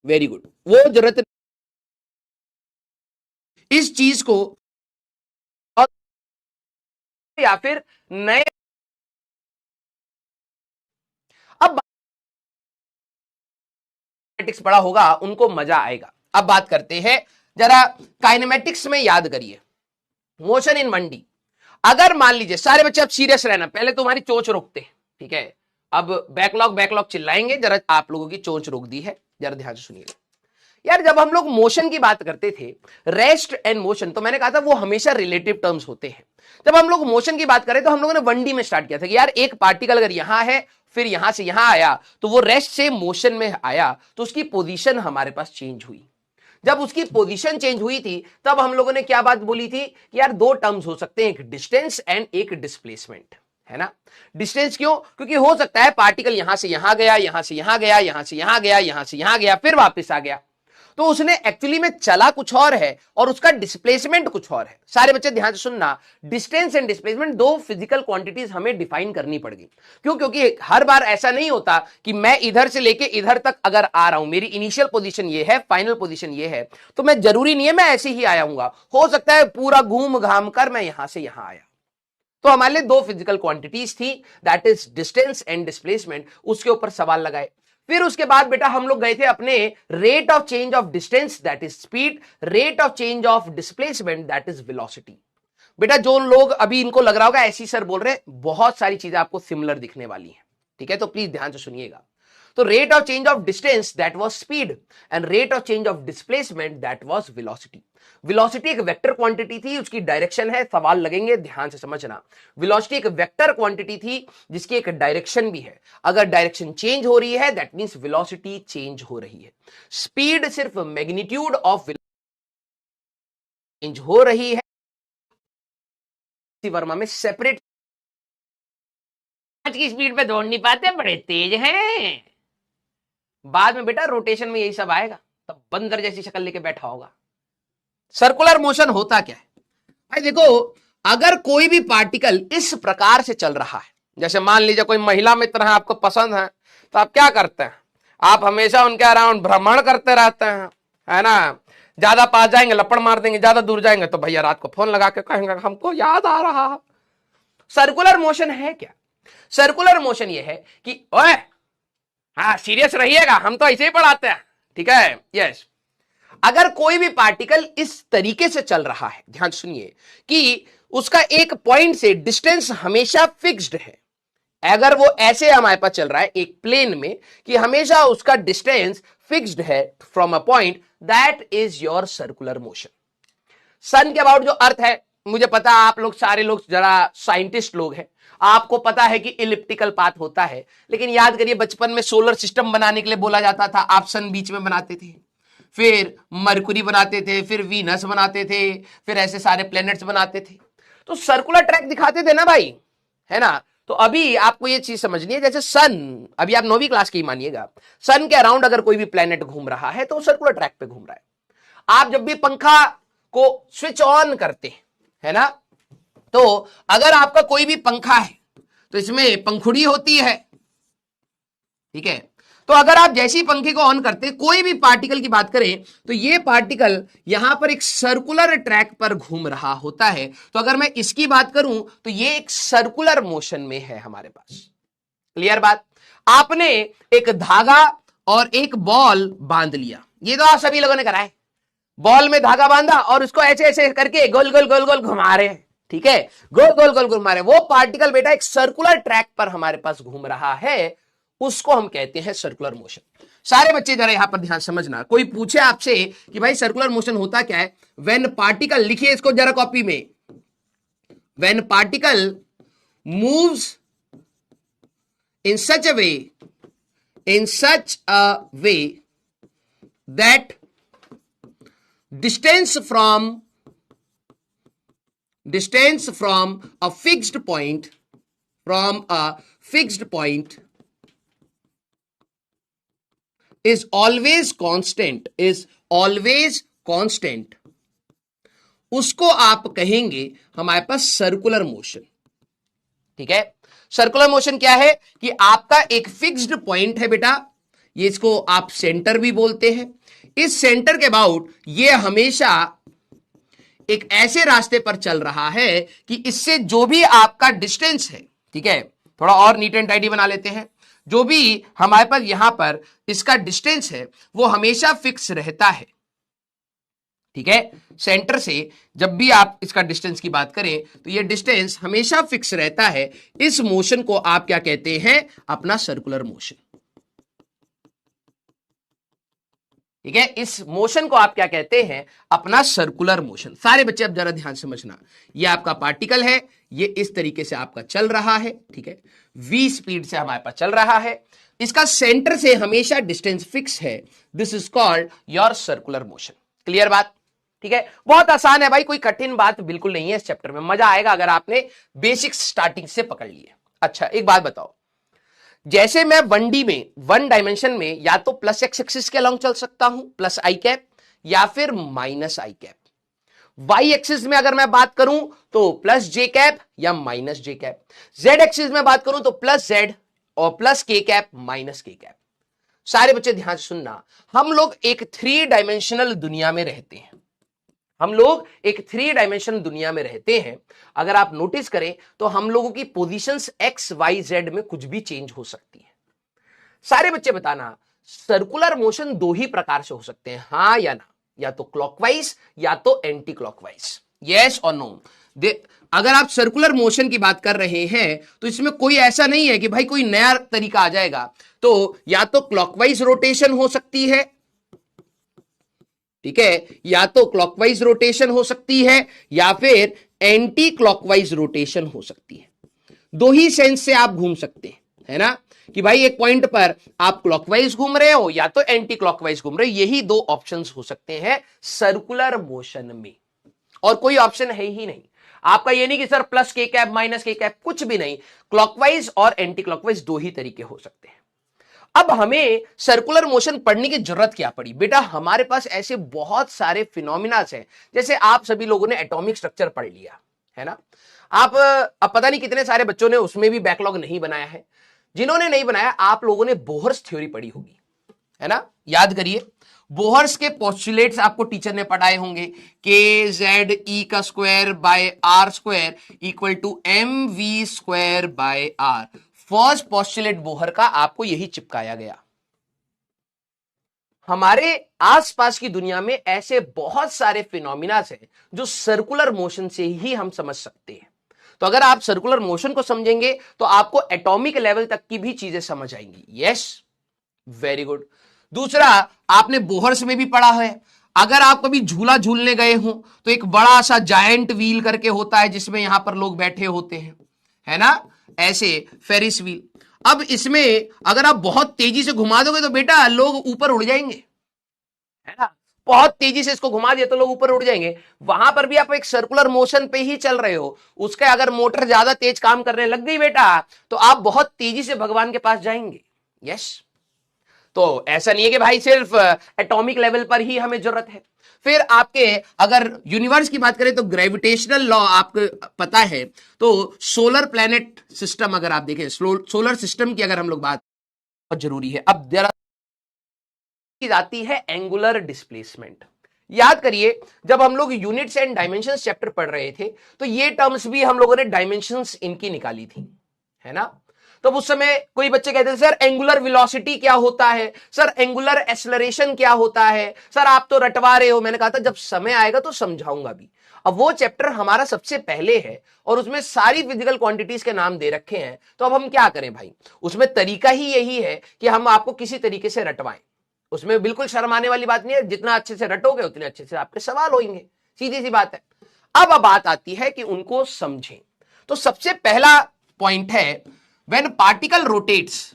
वेरी गुड, वो जरूरत इस चीज को या फिर नए, अब पढ़ा होगा उनको मजा आएगा। अब बात करते हैं जरा काइनेमेटिक्स में, याद करिए मोशन इन 1D। अगर मान लीजिए सारे बच्चे अब सीरियस रहना, पहले तुम्हारी चोंच रोकते हैं। ठीक है, अब बैकलॉग बैकलॉग चिल्लाएंगे, जरा आप लोगों की चोंच रोक दी है, जरा ध्यान से सुनिएगा यार। जब हम लोग मोशन की बात करते थे, रेस्ट एंड मोशन, तो मैंने कहा था वो हमेशा रिलेटिव टर्म्स होते हैं। जब हम लोग मोशन की बात करें तो हम लोगों ने 1D में स्टार्ट किया था कि यार एक पार्टिकल अगर यहां है फिर यहां से यहां आया तो वो रेस्ट से मोशन में आया तो उसकी पोजीशन हमारे पास चेंज हुई। जब उसकी पोजीशन चेंज हुई थी तब हम लोगों ने क्या बात बोली थी कि यार दो टर्म्स हो सकते हैं, एक डिस्टेंस एंड एक डिस्प्लेसमेंट, है ना। डिस्टेंस क्यों, क्योंकि हो सकता है पार्टिकल यहां से यहां गया, यहां से यहां गया, यहां से यहां गया, यहां से यहां गया, फिर वापस आ गया। तो उसने एक्चुअली में चला कुछ और है और उसका डिस्प्लेसमेंट कुछ और है। सारे बच्चे ध्यान से सुनना, डिस्टेंस एंड डिस्प्लेसमेंट दो फिजिकल क्वांटिटीज हमें डिफाइन करनी पड़ेगी। क्यों? क्योंकि हर बार ऐसा नहीं होता कि मैं इधर से लेके इधर तक अगर आ रहा हूं, मेरी इनिशियल पोजीशन ये है, फाइनल पोजीशन ये है, तो मैं जरूरी नहीं है मैं ऐसे ही आया हूंगा, हो सकता है पूरा घूम घाम कर मैं यहां से यहां आया। तो हमारे लिए दो फिजिकल क्वांटिटीज थी, that is distance and displacement, उसके ऊपर सवाल लगाए। फिर उसके बाद बेटा हम लोग गए थे अपने rate of change of distance that is speed, rate of change of displacement that is velocity. बेटा जो लोग अभी इनको लग रहा होगा ऐसी सर बोल रहे हैं, बहुत सारी चीजें आपको सिमिलर दिखने वाली हैं, ठीक है, तो प्लीज ध्यान से सुनिएगा। तो rate of change of distance that was speed and rate of change of displacement that was velocity. Velocity एक वेक्टर क्वांटिटी थी, उसकी डायरेक्शन है, सवाल लगेंगे, ध्यान से समझना। वेलोसिटी एक वेक्टर क्वांटिटी थी जिसकी एक डायरेक्शन भी है, अगर डायरेक्शन चेंज हो रही है दैट मींस वेलोसिटी चेंज हो रही है। स्पीड सिर्फ मैग्नीट्यूड ऑफ चेंज हो रही है। वर्मा में सेपरेट आज की स्पीड पे दौड़ नहीं पाते, बड़े तेज हैं। बाद में बेटा रोटेशन में यही सब आएगा, तब बंदर जैसी शक्ल लेके बैठा होगा। सर्कुलर मोशन होता क्या है भाई? देखो, अगर कोई भी पार्टिकल इस प्रकार से चल रहा है, जैसे मान लीजिए कोई महिला मित्र है आपको पसंद है, तो आप क्या करते हैं? आप हमेशा उनके अराउंड भ्रमण करते रहते हैं, है ना। ज्यादा पास जाएंगे लपड़ मार देंगे, ज्यादा दूर जाएंगे तो भैया रात को फोन लगा के कहेंगे हमको याद आ रहा है। सर्कुलर मोशन है क्या? सर्कुलर मोशन ये है कि ओए हाँ सीरियस रहिएगा, हम तो ऐसे ही पढ़ाते हैं, ठीक है, यस। अगर कोई भी पार्टिकल इस तरीके से चल रहा है, ध्यान सुनिए, कि उसका एक पॉइंट से डिस्टेंस हमेशा फिक्स्ड है, अगर वो ऐसे हमारे पास चल रहा है एक प्लेन में कि हमेशा उसका डिस्टेंस फिक्स्ड है from a point, that is your circular motion. Sun के अबाउट जो अर्थ है, मुझे पता है आप लोग सारे लोग जरा साइंटिस्ट लोग हैं, आपको पता है कि इलिप्टिकल पाथ होता है, लेकिन याद करिए बचपन में सोलर सिस्टम बनाने के लिए बोला जाता था, आप सन बीच में बनाते थे, फिर मरकुरी बनाते थे, फिर वीनस बनाते थे, फिर ऐसे सारे प्लैनेट्स बनाते थे, तो सर्कुलर ट्रैक दिखाते थे ना भाई, है ना। तो अभी आपको ये चीज समझनी है, जैसे सन, अभी आप 9वीं क्लास की मानिएगा, सन के अराउंड अगर कोई भी प्लैनेट घूम रहा है तो सर्कुलर ट्रैक पे घूम रहा है। आप जब भी पंखा को स्विच ऑन करते हैं, है ना, तो अगर आपका कोई भी पंखा है तो इसमें पंखुड़ी होती है, ठीक है। तो अगर आप जैसे ही पंखे को ऑन करते हैं, कोई भी पार्टिकल की बात करें तो ये पार्टिकल यहां पर एक सर्कुलर ट्रैक पर घूम रहा होता है। तो अगर मैं इसकी बात करूं तो ये एक सर्कुलर मोशन में है हमारे पास। क्लियर बात? आपने एक धागा और एक बॉल बांध लिया, ये तो आप सभी लोगों ने करा है, बॉल में धागा बांधा और उसको ऐसे ऐसे करके गोल गोल गोल गोल घुमा रहे हैं, ठीक है, गोल गोल गोल घुमा रहे हैं। वो पार्टिकल बेटा एक सर्कुलर ट्रैक पर हमारे पास घूम रहा है, उसको हम कहते हैं सर्कुलर मोशन। सारे बच्चे जरा यहां पर ध्यान समझना, कोई पूछे आपसे कि भाई सर्कुलर मोशन होता क्या है, व्हेन पार्टिकल, लिखिए इसको जरा कॉपी में, when particle moves in such a way that distance from a fixed point is always constant, उसको आप कहेंगे हमारे पास सर्कुलर मोशन, ठीक है। सर्कुलर मोशन क्या है कि आपका एक फिक्स्ड पॉइंट है बेटा, ये इसको आप सेंटर भी बोलते हैं, इस सेंटर के अबाउट ये हमेशा एक ऐसे रास्ते पर चल रहा है कि इससे जो भी आपका डिस्टेंस है, ठीक है, थोड़ा और नीट एंड टाइडी बना लेते हैं, जो भी हमारे पास यहां पर इसका डिस्टेंस है वो हमेशा फिक्स रहता है, ठीक है। सेंटर से जब भी आप इसका डिस्टेंस की बात करें तो ये डिस्टेंस हमेशा फिक्स रहता है। इस मोशन को आप क्या कहते हैं? अपना सर्कुलर मोशन, ठीक है। इस मोशन को आप क्या कहते हैं? अपना सर्कुलर मोशन। सारे बच्चे अब जरा ध्यान समझना, ये आपका पार्टिकल है, ये इस तरीके से आपका चल रहा है, ठीक है, v स्पीड से हमारे पास चल रहा है, इसका सेंटर से हमेशा डिस्टेंस फिक्स है, this is called your circular motion. Clear बात? ठीक है, बहुत आसान है भाई, कोई कठिन बात बिल्कुल नहीं है इस चैप्टर में, मजा आएगा अगर आपने बेसिक स्टार्टिंग से पकड़ लिए। अच्छा एक बात बताओ, जैसे मैं 1D में, वन डायमेंशन में, या तो प्लस एक्स एक्सिस के अलॉन्ग चल सकता हूं, प्लस आई कैप, या फिर माइनस आई कैप। वाई एक्सिस में अगर मैं बात करूं तो प्लस जे कैप या माइनस जे कैप। जेड एक्सिस में बात करूं तो प्लस जेड और प्लस के कैप माइनस के कैप। सारे बच्चे ध्यान से सुनना, हम लोग एक 3 डायमेंशनल दुनिया में रहते हैं। हम लोग एक 3 डायमेंशनल दुनिया में रहते हैं। अगर आप नोटिस करें तो हम लोगों की पोजीशंस एक्स वाई जेड में कुछ भी चेंज हो सकती है। सारे बच्चे बताना, सर्कुलर मोशन 2 ही प्रकार से हो सकते हैं, हां या ना, या तो क्लॉकवाइज या तो एंटी क्लॉकवाइज, यस और नो। अगर आप सर्कुलर मोशन की बात कर रहे हैं तो इसमें कोई ऐसा नहीं है कि भाई कोई नया तरीका आ जाएगा। तो या तो क्लॉकवाइज रोटेशन हो सकती है, ठीक है, या तो क्लॉकवाइज रोटेशन हो सकती है या फिर एंटी क्लॉकवाइज रोटेशन हो सकती है। 2 ही सेंस से आप घूम सकते हैं, है ना, कि भाई एक पॉइंट पर आप क्लॉकवाइज घूम रहे हो या तो एंटी क्लॉकवाइज घूम रहे हो। यही 2 ऑप्शंस हो सकते हैं सर्कुलर मोशन में, और कोई ऑप्शन है ही नहीं। आपका ये नहीं कि सर प्लस के कैप माइनस के कैप, कुछ भी नहीं। क्लॉकवाइज और एंटी क्लॉकवाइज 2 ही तरीके हो सकते हैं। अब हमें सर्कुलर मोशन पढ़ने की जरूरत क्या पड़ी बेटा? हमारे पास ऐसे बहुत सारे फिनोमिनास हैं, जैसे आप सभी लोगों ने एटॉमिक स्ट्रक्चर पढ़ लिया है ना। आप अब पता नहीं कितने सारे बच्चों ने उसमें भी बैकलॉग नहीं बनाया है। जिन्होंने नहीं बनाया, आप लोगों ने बोहर्स थ्योरी पढ़ी होगी, है ना। याद करिए, बोहर्स के पोस्टुलेट्स आपको टीचर ने पढ़ाए होंगे, के जेड ई का square by R square equal to M V square by R. First postulate Bohr का आपको यही चिपकाया गया। हमारे आसपास की दुनिया में ऐसे बहुत सारे फिनोमिनास हैं जो सर्कुलर मोशन से ही हम समझ सकते हैं। तो अगर आप सर्कुलर मोशन को समझेंगे तो आपको एटॉमिक लेवल तक की भी चीजें समझ आएंगी। Yes, very good. दूसरा, आपने बोहर्स में भी पढ़ा है, अगर आप कभी झूला झूलने गए हो तो एक बड़ा सा जायंट व्हील करके होता है जिसमें यहां पर लोग बैठे होते हैं, है ना, ऐसे फेरिस व्हील। अब इसमें अगर आप बहुत तेजी से घुमा दोगे तो बेटा लोग ऊपर उड़ जाएंगे, है ना। बहुत तेजी से इसको घुमा दिया तो लोग ऊपर उड़ जाएंगे। वहां पर भी आप एक सर्कुलर मोशन पे ही चल रहे हो, उसका अगर मोटर ज्यादा तेज काम करने लग गई बेटा तो आप बहुत तेजी से भगवान के पास जाएंगे। यस, तो ऐसा नहीं है कि भाई सिर्फ एटॉमिक लेवल पर ही हमें जरूरत है। फिर आपके अगर यूनिवर्स की बात करें तो ग्रेविटेशनल लॉ आपको पता है, तो सोलर प्लैनेट सिस्टम अगर आप देखें, सोलर सिस्टम की अगर हम लोग बात, बहुत जरूरी है। अब जरा की जाती है एंगुलर डिस्प्लेसमेंट। याद करिए, जब हम लोग यूनिट्स एंड डायमेंशंस चैप्टर पढ़ रहे थे तो ये टर्म्स भी हम लोगों ने डायमेंशंस इनकी निकाली थी, है ना। तो उस समय कोई बच्चे कहते थे सर एंगुलर वेलोसिटी क्या होता है, सर एंगुलर एक्सेलरेशन क्या होता है, सर आप तो रटवा रहे हो। मैंने कहा था जब समय आएगा तो समझाऊंगा भी। अब वो चैप्टर हमारा सबसे पहले है और उसमें सारी फिजिकल क्वांटिटीज के नाम दे रखे हैं, तो अब हम क्या करें भाई, उसमें तरीका ही यही है कि हम आपको किसी तरीके से रटवाएं। उसमें बिल्कुल शर्माने वाली बात नहीं है, जितना अच्छे से रटोगे उतने अच्छे से आपके सवाल होंगे, सीधी सी बात है। अब बात आती है कि उनको समझें। तो सबसे पहला पॉइंट है when particle rotates,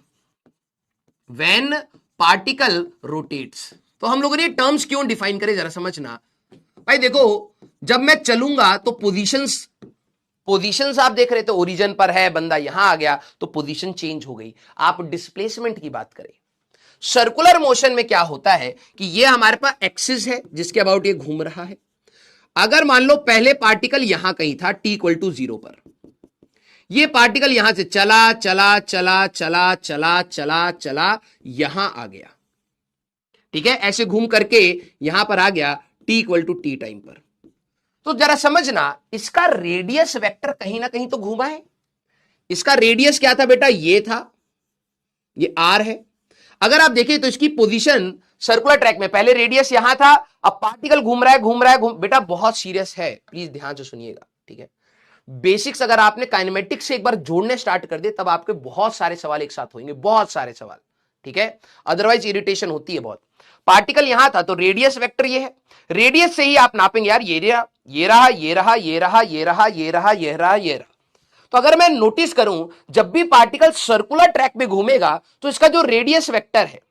when particle rotates। तो हम लोगों ने टर्म्स क्यों डिफाइन करे जरा समझना भाई। देखो, जब मैं चलूंगा तो पोजीशंस आप देख रहे थे, ओरिजिन पर है, बंदा यहां आ गया तो पोजीशन चेंज हो गई। आप डिस्प्लेसमेंट की बात करें, सर्कुलर मोशन में क्या होता है कि ये हमारे पास एक्सिस है जिसके अबाउट ये घूम रहा है। अगर मान लो पहले पार्टिकल यहां कहीं था t इक्वल टू 0 पर, ये पार्टिकल यहां से चला चला चला चला चला चला चला यहां आ गया, ठीक है, ऐसे घूम करके यहां पर आ गया t equal to T time पर। तो जरा समझना, इसका रेडियस वेक्टर कहीं ना कहीं तो घूमा है। इसका रेडियस क्या था बेटा, ये था, ये r है। अगर आप देखें तो इसकी पोजीशन सर्कुलर ट्रैक में पहले रेडियस यहां था, अब पार्टिकल घूम रहा है बेटा बहुत सीरियस है, प्लीज ध्यान से सुनिएगा, ठीक है। बेसिक्स अगर आपने काइनेमेटिक्स से एक बार जोड़ने स्टार्ट कर दे तब आपके बहुत सारे सवाल एक साथ होंगे, बहुत सारे सवाल, ठीक है, अदरवाइज इरिटेशन होती है बहुत। पार्टिकल यहां था तो रेडियस वेक्टर ये है, रेडियस से ही आप नापेंगे यार, ये रहा ये रहा ये रहा ये रहा ये रहा ये रहा ये रहा ये रहा। तो अगर मैं नोटिस करूं, जब भी पार्टिकल सर्कुलर ट्रैक में घूमेगा तो इसका जो रेडियस वेक्टर है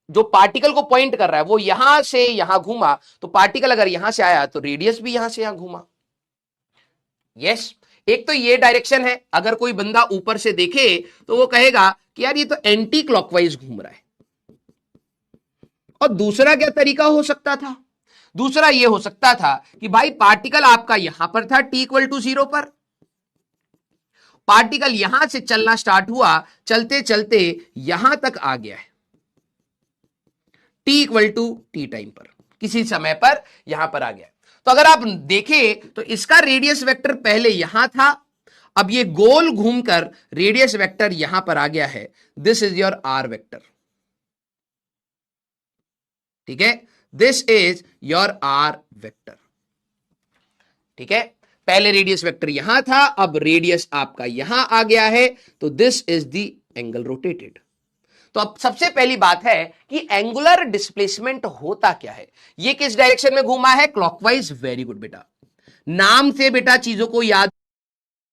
जो पार्टिकल को पॉइंट कर रहा है वो यहां से यहां घूमा, तो पार्टिकल अगर यहां से आया तो रेडियस भी यहां से यहां घूमा। यस, एक तो ये डायरेक्शन है, अगर कोई बंदा ऊपर से देखे तो वो कहेगा कि यार ये तो एंटी क्लॉकवाइज घूम रहा है। और दूसरा क्या तरीका हो सकता था, दूसरा ये हो सकता था कि भाई पार्टिकल आपका यहां पर था t इक्वल टू 0 पर, पार्टिकल यहां से चलना स्टार्ट हुआ, चलते चलते यहां तक आ गया है t equal to T time पर, किसी समय पर यहां पर आ गया। तो अगर आप देखें तो इसका रेडियस वेक्टर पहले यहां था, अब ये गोल घूमकर रेडियस वेक्टर यहां पर आ गया है। This is your R vector, ठीक है, this is your R vector, ठीक है। पहले रेडियस वेक्टर यहां था, अब रेडियस आपका यहां आ गया है, तो this is the angle rotated. तो अब सबसे पहली बात है कि एंगुलर डिस्प्लेसमेंट होता क्या है, ये किस डायरेक्शन में घूमा है, क्लॉकवाइज। वेरी गुड बेटा, नाम से बेटा चीजों को याद,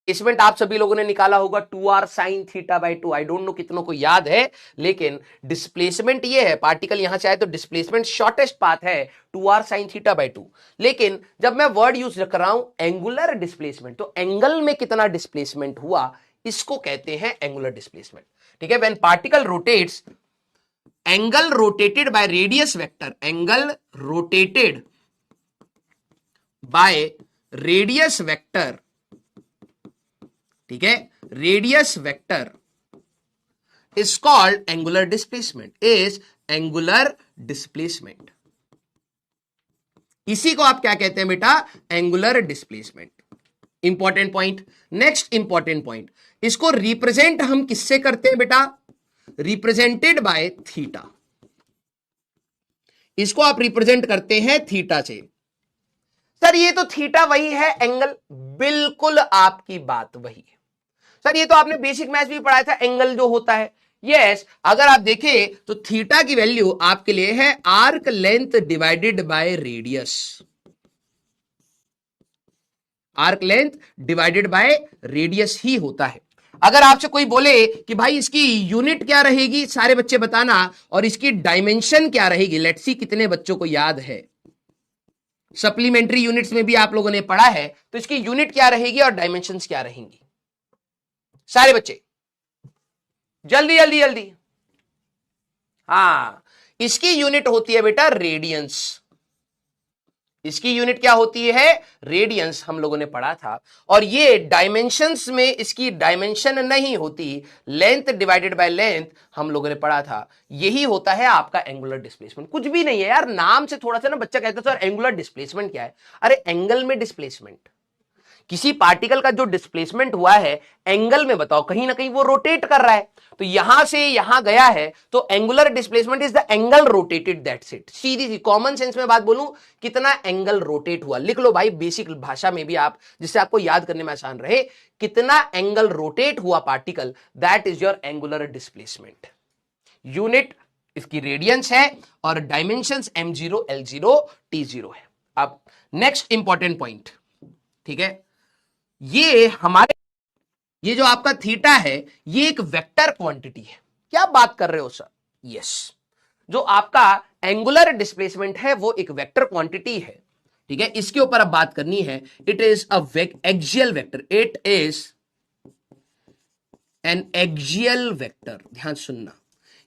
डिस्प्लेसमेंट आप सभी लोगों ने निकाला होगा 2r sin theta by 2। I don't know कितनों को याद है, लेकिन डिस्प्लेसमेंट ये है, पार्टिकल यहां से आए तो डिस्प्लेसमेंट शॉर्टेस्ट पाथ है 2r sin थीटा बाई 2। लेकिन जब मैं वर्ड यूज कर रहा हूं एंगुलर डिस्प्लेसमेंट, तो एंगल में कितना डिस्प्लेसमेंट हुआ, इसको कहते हैं एंगुलर डिस्प्लेसमेंट, ठीक है। When particle rotates, angle rotated by radius vector, angle rotated by radius vector, ठीक है, radius vector is called angular displacement, is angular displacement. इसी को आप क्या कहते हैं बेटा, angular displacement. Important point, next important point, इसको रिप्रेजेंट हम किससे करते हैं बेटा, रिप्रेजेंटेड बाय थीटा। इसको आप रिप्रेजेंट करते हैं थीटा से। सर ये तो थीटा वही है एंगल, बिल्कुल आपकी बात वही है। सर ये तो आपने बेसिक मैथ्स भी पढ़ाया था, एंगल जो होता है। यस, अगर आप देखें तो थीटा की वैल्यू आपके लिए है arc length divided by radius, arc length divided by radius ही होता है। अगर आपसे कोई बोले कि भाई इसकी यूनिट क्या रहेगी, सारे बच्चे बताना, और इसकी डायमेंशन क्या रहेगी, लेट्स सी कितने बच्चों को याद है, सप्लीमेंट्री यूनिट्स में भी आप लोगों ने पढ़ा है, तो इसकी यूनिट क्या रहेगी और डायमेंशंस क्या रहेंगी, सारे बच्चे जल्दी जल्दी जल्दी। हाँ, इसकी यूनिट होती है बेटा रेडियंस, इसकी यूनिट क्या होती है, रेडियंस, हम लोगों ने पढ़ा था। और ये डायमेंशंस में इसकी डायमेंशन नहीं होती, लेंथ डिवाइडेड बाय लेंथ हम लोगों ने पढ़ा था। यही होता है आपका एंगुलर डिस्प्लेसमेंट, कुछ भी नहीं है यार, नाम से थोड़ा सा ना बच्चा कहता है सर एंगुलर डिस्प्लेसमेंट क्या है। अरे एंगल में डिस्प्लेसमेंट, किसी पार्टिकल का जो डिस्प्लेसमेंट हुआ है एंगल में, बताओ, कहीं ना कहीं वो रोटेट कर रहा है, तो यहां से यहां गया है, तो angular displacement is the angle rotated, that's it. सीधी सी कॉमन सेंस में बात बोलूं, कितना एंगल रोटेट हुआ, लिख लो भाई बेसिक भाषा में भी आप, जिससे आपको याद करने में आसान रहे, कितना एंगल रोटेट हुआ particle, that is your angular displacement. Unit इसकी रेडियंस है और डायमेंशंस m0 l0 t0 है। अब नेक्स्ट इंपॉर्टेंट पॉइंट, ठीक है, ये हमारे, ये जो आपका थीटा है ये एक वेक्टर क्वांटिटी है। क्या बात कर रहे हो सर, यस, जो आपका एंगुलर डिस्प्लेसमेंट है वो एक वेक्टर क्वांटिटी है, ठीक है। इसके ऊपर अब बात करनी है, it is a axial vector, it is an axial vector. ध्यान सुनना,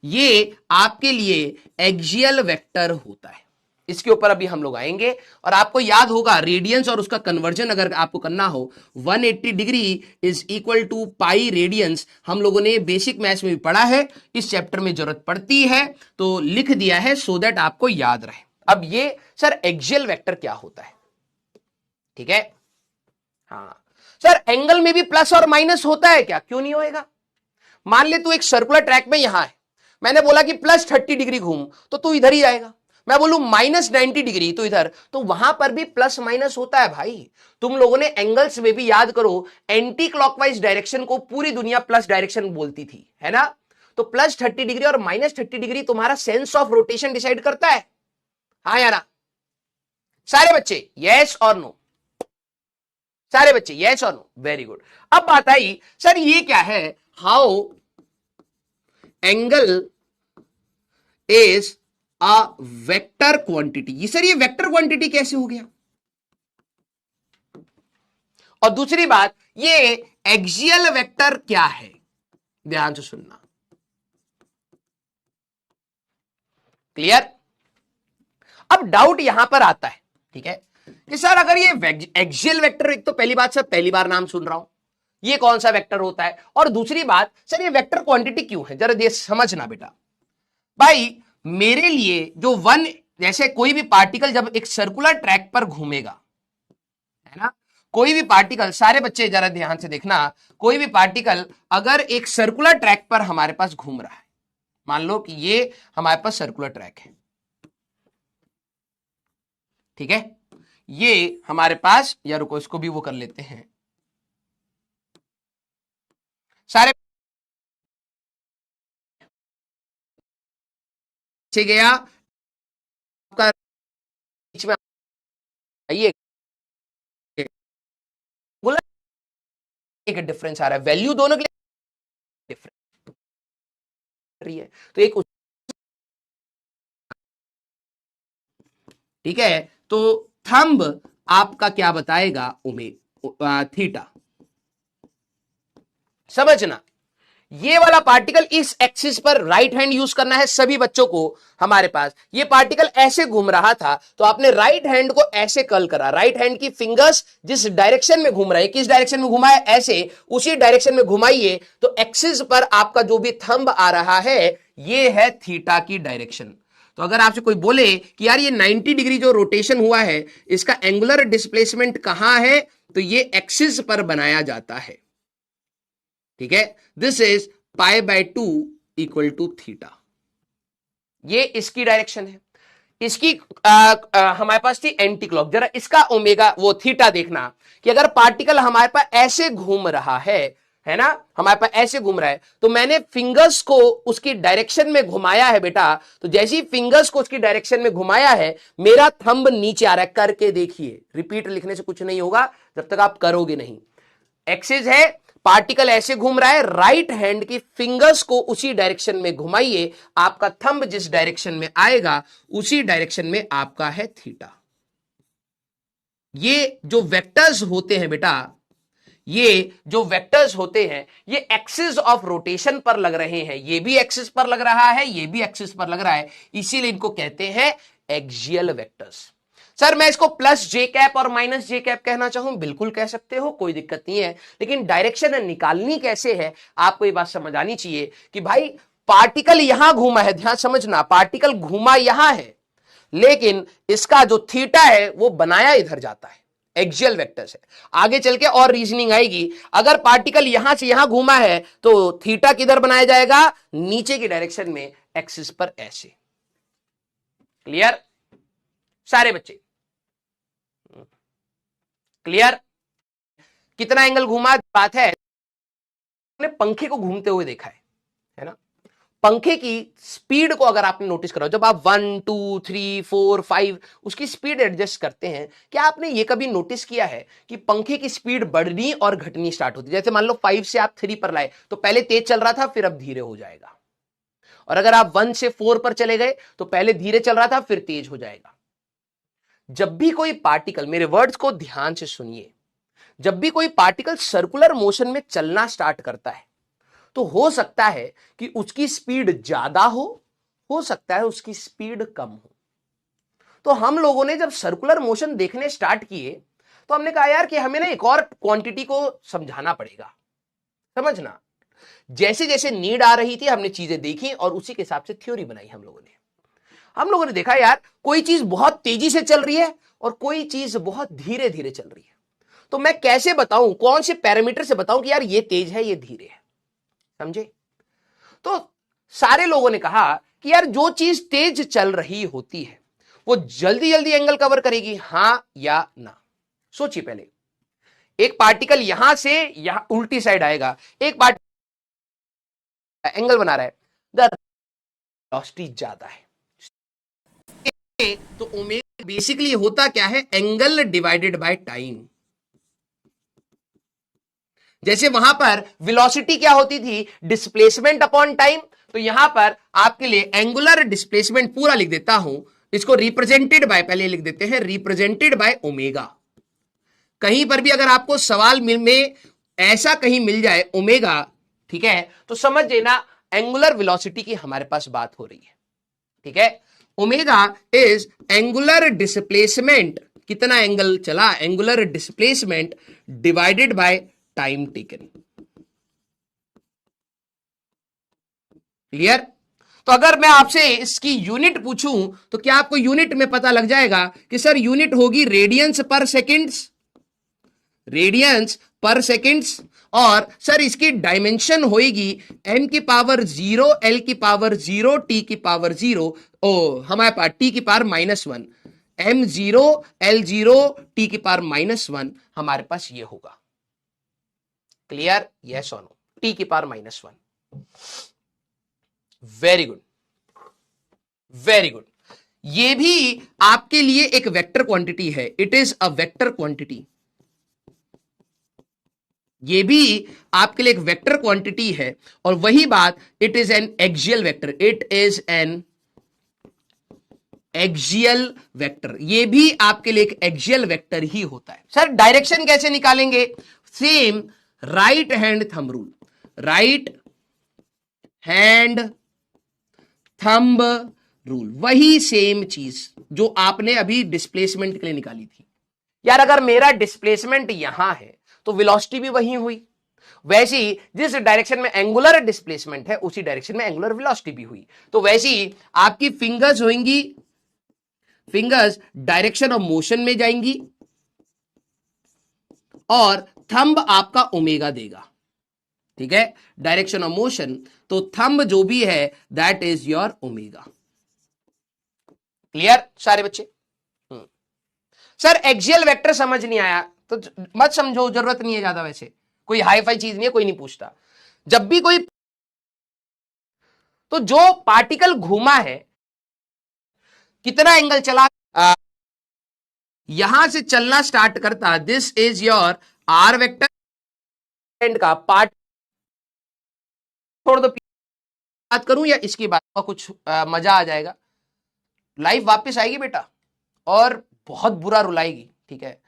ये आपके लिए एक्सियल वेक्टर होता है। इसके ऊपर अभी हम लोग आएंगे, और आपको याद होगा रेडियंस और उसका कन्वर्जन अगर आपको करना हो, 180 degree is equal to pi radians, हम लोगों ने बेसिक मैथ्स में भी पढ़ा है, इस चैप्टर में जरूरत पड़ती है तो लिख दिया है सो दैट आपको याद रहे। अब ये सर एक्सियल वेक्टर क्या होता है, ठीक है। हाँ सर, एंगल में भी प्लस और माइनस होता है क्या, क्यों नहीं होएगा। मान ले तू एक सर्कुलर ट्रैक में यहां है, मैंने बोला कि प्लस 30 डिग्री घूम, तो तू इधर ही जाएगा। मैं बोलूं माइनस 90 डिग्री तो इधर, तो वहां पर भी प्लस माइनस होता है भाई। तुम लोगों ने एंगल्स में भी याद करो, एंटी क्लॉकवाइज डायरेक्शन को पूरी दुनिया प्लस डायरेक्शन बोलती थी, है ना। तो प्लस 30 डिग्री और माइनस 30 डिग्री तुम्हारा सेंस ऑफ रोटेशन डिसाइड करता है, हाँ या ना। सारे बच्चे यस और नो, सारे बच्चे यस और नो, वेरी गुड। अब बात आई सर ये क्या है, how angle is a vector quantity. Sir ये वेक्टर क्वांटिटी कैसे हो गया, और दूसरी बात ये एक्सियल वेक्टर क्या है, ध्यान से सुनना, क्लियर। अब डाउट यहां पर आता है, ठीक है कि सर अगर ये एक्सियल वेक्टर, एक तो पहली बात सर पहली बार नाम सुन रहा हूं, ये कौन सा वेक्टर होता है, और दूसरी बात सर ये वेक्टर क्वांटिटी क्यों है, जरा ये समझना बेटा। भाई मेरे लिए जो वन, जैसे कोई भी पार्टिकल जब एक सर्कुलर ट्रैक पर घूमेगा, है ना, कोई भी पार्टिकल, सारे बच्चे जरा ध्यान से देखना, कोई भी पार्टिकल अगर एक सर्कुलर ट्रैक पर हमारे पास घूम रहा है, मान लो कि ये हमारे पास सर्कुलर ट्रैक है, ठीक है, ये हमारे पास, या रुको इसको भी वो कर लेते हैं, सारे गया आपका बीच में आइए, बोला एक डिफरेंस आ रहा है, वैल्यू दोनों के लिए डिफरेंस है, तो एक, ठीक है, तो थंब आपका क्या बताएगा, थीटा। समझना, ये वाला पार्टिकल इस एक्सिस पर राइट हैंड यूज करना है सभी बच्चों को। हमारे पास ये पार्टिकल ऐसे घूम रहा था, तो आपने राइट हैंड को ऐसे कर्ल करा, राइट हैंड की फिंगर्स जिस डायरेक्शन में घूम रहे हैं, किस डायरेक्शन में घुमाए, ऐसे उसी डायरेक्शन में घुमाइए, तो एक्सिस पर आपका जो भी थंब आ रहा है ये है थीटा की डायरेक्शन। तो अगर आपसे कोई बोले कि यार ये 90 डिग्री जो रोटेशन हुआ है इसका एंगुलर डिस्प्लेसमेंट कहां है, तो ये एक्सिस पर बनाया जाता है, ठीक है, this is pi by 2 equal to theta, ये इसकी डायरेक्शन है, इसकी हमारे पास थी एंटी क्लॉक। जरा इसका ओमेगा वो थीटा देखना कि अगर पार्टिकल हमारे पास ऐसे घूम रहा है ना, हमारे पास ऐसे घूम रहा है, तो मैंने फिंगर्स को उसकी डायरेक्शन में घुमाया है बेटा, तो जैसे ही फिंगर्स को उसकी डायरेक्शन में घुमाया है मेरा थंब नीचे आ रहा है, करके देखिए, रिपीट लिखने से कुछ नहीं होगा जब तक आप करोगे नहीं। एक्सिस है, पार्टिकल ऐसे घूम रहा है, राइट हैंड की फिंगर्स को उसी डायरेक्शन में घुमाइए, आपका थंब जिस डायरेक्शन में आएगा उसी डायरेक्शन में आपका है थीटा। ये जो वेक्टर्स होते हैं बेटा, ये जो वेक्टर्स होते हैं ये एक्सिस ऑफ रोटेशन पर लग रहे हैं, ये भी एक्सिस पर लग रहा है, ये भी एक्सिस पर लग रहा है, इसीलिए इनको कहते हैं एक्सियल वेक्टर्स। सर मैं इसको प्लस जे कैप और माइनस जे कैप कहना चाहूं, बिल्कुल कह सकते हो, कोई दिक्कत नहीं है, लेकिन डायरेक्शन निकालनी कैसे है आपको ये बात समझ आनी चाहिए कि भाई पार्टिकल यहां घूमा है, ध्यान समझना, पार्टिकल घूमा यहां है, लेकिन इसका जो थीटा है वो बनाया इधर जाता है, एक्सियल वेक्टर्स है। आगे चल के और रीजनिंग आएगी, अगर पार्टिकल यहां से यहां घूमा है तो थीटा किधर बनाया जाएगा, नीचे की डायरेक्शन में, एक्सिस पर ऐसे। क्लियर सारे बच्चे, क्लियर? कितना एंगल घूमा बात है, पंखे को घूमते हुए देखा है ना, पंखे की स्पीड को अगर आपने नोटिस करा, जब आप 1 2 3 4 5 उसकी स्पीड एडजस्ट करते हैं, क्या आपने ये कभी नोटिस किया है कि पंखे की स्पीड बढ़नी और घटनी स्टार्ट होती है? जैसे मान लो 5 से आप 3 पर लाए तो पहले तेज चल रहा था, फिर अब धीरे हो जाएगा, और अगर आप 1 से 4 पर चले गए तो पहले धीरे चल रहा था फिर तेज हो जाएगा। जब भी कोई पार्टिकल, मेरे वर्ड्स को ध्यान से सुनिए, जब भी कोई पार्टिकल सर्कुलर मोशन में चलना स्टार्ट करता है तो हो सकता है कि उसकी स्पीड ज्यादा हो सकता है उसकी स्पीड कम हो। तो हम लोगों ने जब सर्कुलर मोशन देखने स्टार्ट किए तो हमने कहा यार कि हमें ना एक और क्वांटिटी को समझाना पड़ेगा। समझना, जैसे जैसे नीड आ रही थी हमने चीजें देखी और उसी के हिसाब से थ्योरी बनाई। हम लोगों ने देखा यार कोई चीज बहुत तेजी से चल रही है और कोई चीज बहुत धीरे धीरे चल रही है, तो मैं कैसे बताऊं, कौन से पैरामीटर से बताऊं कि यार ये तेज है ये धीरे है? समझे? तो सारे लोगों ने कहा कि यार जो चीज तेज चल रही होती है वो जल्दी जल्दी एंगल कवर करेगी, हां या ना? सोचिए, पहले एक पार्टिकल यहां से यहां उल्टी साइड आएगा, एक पार्टिकल एंगल बना रहा है, द वेलोसिटी ज्यादा है, तो ओमेगा बेसिकली होता क्या है, एंगल डिवाइडेड बाय टाइम। जैसे वहां पर वेलोसिटी क्या होती थी, डिस्प्लेसमेंट अपॉन टाइम, तो यहां पर आपके लिए एंगुलर डिस्प्लेसमेंट पूरा लिख देता हूं, इसको रिप्रेजेंटेड बाय, पहले लिख देते हैं रिप्रेजेंटेड बाय ओमेगा। कहीं पर भी अगर आपको सवाल में ऐसा कहीं मिल जाए ओमेगा, ठीक है, तो समझ लेना एंगुलर वेलोसिटी की हमारे पास बात हो रही है। ठीक है, ओमेगा इज एंगुलर डिस्प्लेसमेंट कितना एंगल चला, angular displacement divided by time taken. Clear? तो अगर मैं आपसे इसकी यूनिट पूछूं तो क्या आपको यूनिट में पता लग जाएगा कि सर यूनिट होगी रेडियंस पर सेकेंड्स, रेडियंस पर सेकेंड्स, और सर इसकी डायमेंशन होगी m की पावर 0, l की पावर 0, t की पावर 0, हमारे पास t की पावर -1, m0 l0 t की पावर -1 हमारे पास ये होगा। क्लियर? यस और नो? t की power -1। Very good, very good. ये भी आपके लिए एक वेक्टर क्वांटिटी है, it is a vector quantity. ये भी आपके लिए एक वेक्टर क्वांटिटी है, और वही बात, it is an axial vector, it is an axial vector. ये भी आपके लिए एक एक्सियल वेक्टर ही होता है। सर डायरेक्शन कैसे निकालेंगे? Same right hand thumb rule, right hand thumb rule, वही सेम चीज जो आपने अभी डिस्प्लेसमेंट के लिए निकाली थी। यार अगर मेरा डिस्प्लेसमेंट यहां है तो वेलोसिटी भी वही हुई, वैसे ही जिस डायरेक्शन में एंगुलर डिस्प्लेसमेंट है उसी डायरेक्शन में एंगुलर वेलोसिटी भी हुई। तो वैसे ही आपकी फिंगर्स होंगी, फिंगर्स डायरेक्शन ऑफ मोशन में जाएंगी और थंब आपका ओमेगा देगा। ठीक है, डायरेक्शन ऑफ मोशन, तो थंब जो भी है that is your omega. Clear सारे बच्चे? सर एक्सियल वेक्टर समझ नहीं आया तो मत समझो, जरूरत नहीं है ज्यादा, वैसे कोई हाई फाई चीज नहीं है, कोई नहीं पूछता। जब भी कोई, तो जो पार्टिकल घूमा है कितना एंगल चला, यहां से चलना स्टार्ट करता, this is your R vector, end का पार्ट छोड़ दो, बात करूं या इसकी बात का कुछ मजा आ जाएगा। लाइफ वापस आएगी बेटा और बहुत बुरा रुलाएगी। ठीक है,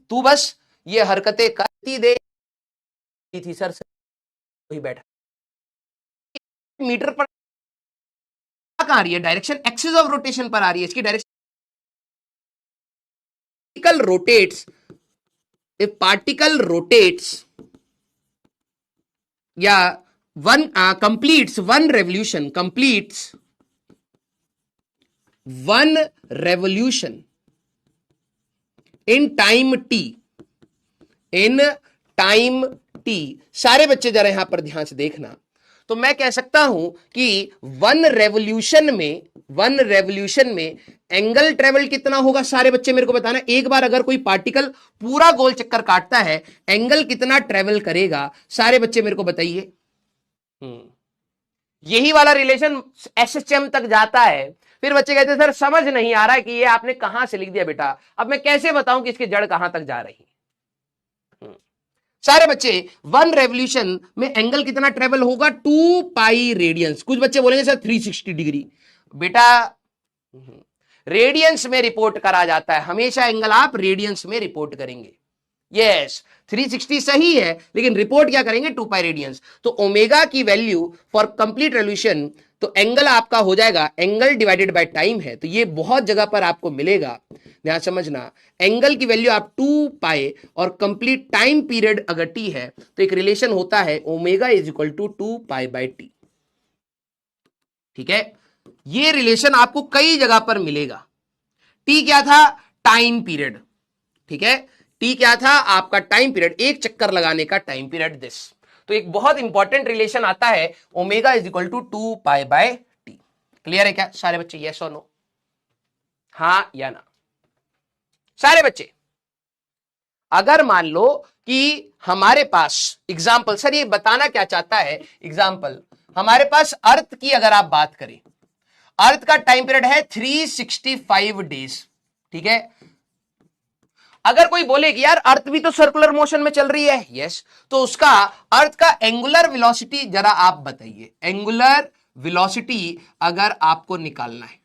तू बस ये हरकतें करती दे थी सर से वही बैठा। मीटर पर कहां आ रही है? डायरेक्शन एक्सिस ऑफ रोटेशन पर आ रही है, इसकी direction rotates, if particle rotates या one completes one revolution, completes one revolution in time t, in time t। सारे बच्चे जरा यहां पर ध्यान से देखना, तो मैं कह सकता हूं कि वन रेवोल्यूशन में एंगल ट्रेवल कितना होगा? सारे बच्चे मेरे को बताना एक बार, अगर कोई पार्टिकल पूरा गोल चक्कर काटता है एंगल कितना ट्रेवल करेगा? सारे बच्चे मेरे को बताइए। यही वाला रिलेशन एसएचएम तक जाता है। फिर बच्चे कहते हैं सर समझ नहीं आ रहा है कि ये आपने कहां से लिख दिया बेटा, अब मैं कैसे बताऊं कि इसकी जड़ कहां तक जा रही है? सारे बच्चे, वन रेवोल्यूशन में एंगल कितना ट्रेवल होगा? 2 पाई रेडियंस। कुछ बच्चे बोलेंगे सर 360 डिग्री। बेटा रेडियंस में रिपोर्ट करा जाता है, हमेशा एंगल आप रेडियंस में रिपोर्ट करेंगे। यस 360 सही है, लेकिन रिपोर्ट क्या करेंगे? 2 पाई रेडियंस। तो ओमेगा की वैल्यू फॉर कंप्लीट रेवोल्यूशन, तो एंगल आपका हो जाएगा, एंगल डिवाइडेड बाय टाइम है, तो ये बहुत जगह पर आपको मिलेगा, ध्यान समझना। एंगल की वैल्यू आप 2 पाई और कंप्लीट टाइम पीरियड अगर टी है तो एक रिलेशन होता है omega is equal to 2 pi by T. ठीक है, ये रिलेशन आपको कई जगह पर मिलेगा। टी क्या था? Time period. ठीक है, टी क्या था? आपका टाइम पीरियड, एक चक्कर लगाने का टाइम पीरियड दिस। तो एक बहुत इंपॉर्टेंट रिलेशन आता है omega is equal to 2 pi by T. Clear है क्या सारे बच्चे? यस और नो? हाँ या ना? सारे बच्चे, अगर मान लो कि हमारे पास एग्जाम्पल, सर ये बताना क्या चाहता है एग्जाम्पल, हमारे पास अर्थ की अगर आप बात करें, अर्थ का टाइम पीरियड है 365 डेज। ठीक है, अगर कोई बोले कि यार अर्थ भी तो सर्कुलर मोशन में चल रही है, यस, तो उसका अर्थ का एंगुलर वेलोसिटी जरा आप बताइए। एंगुलर वेलोसिटी अगर आपको निकालना है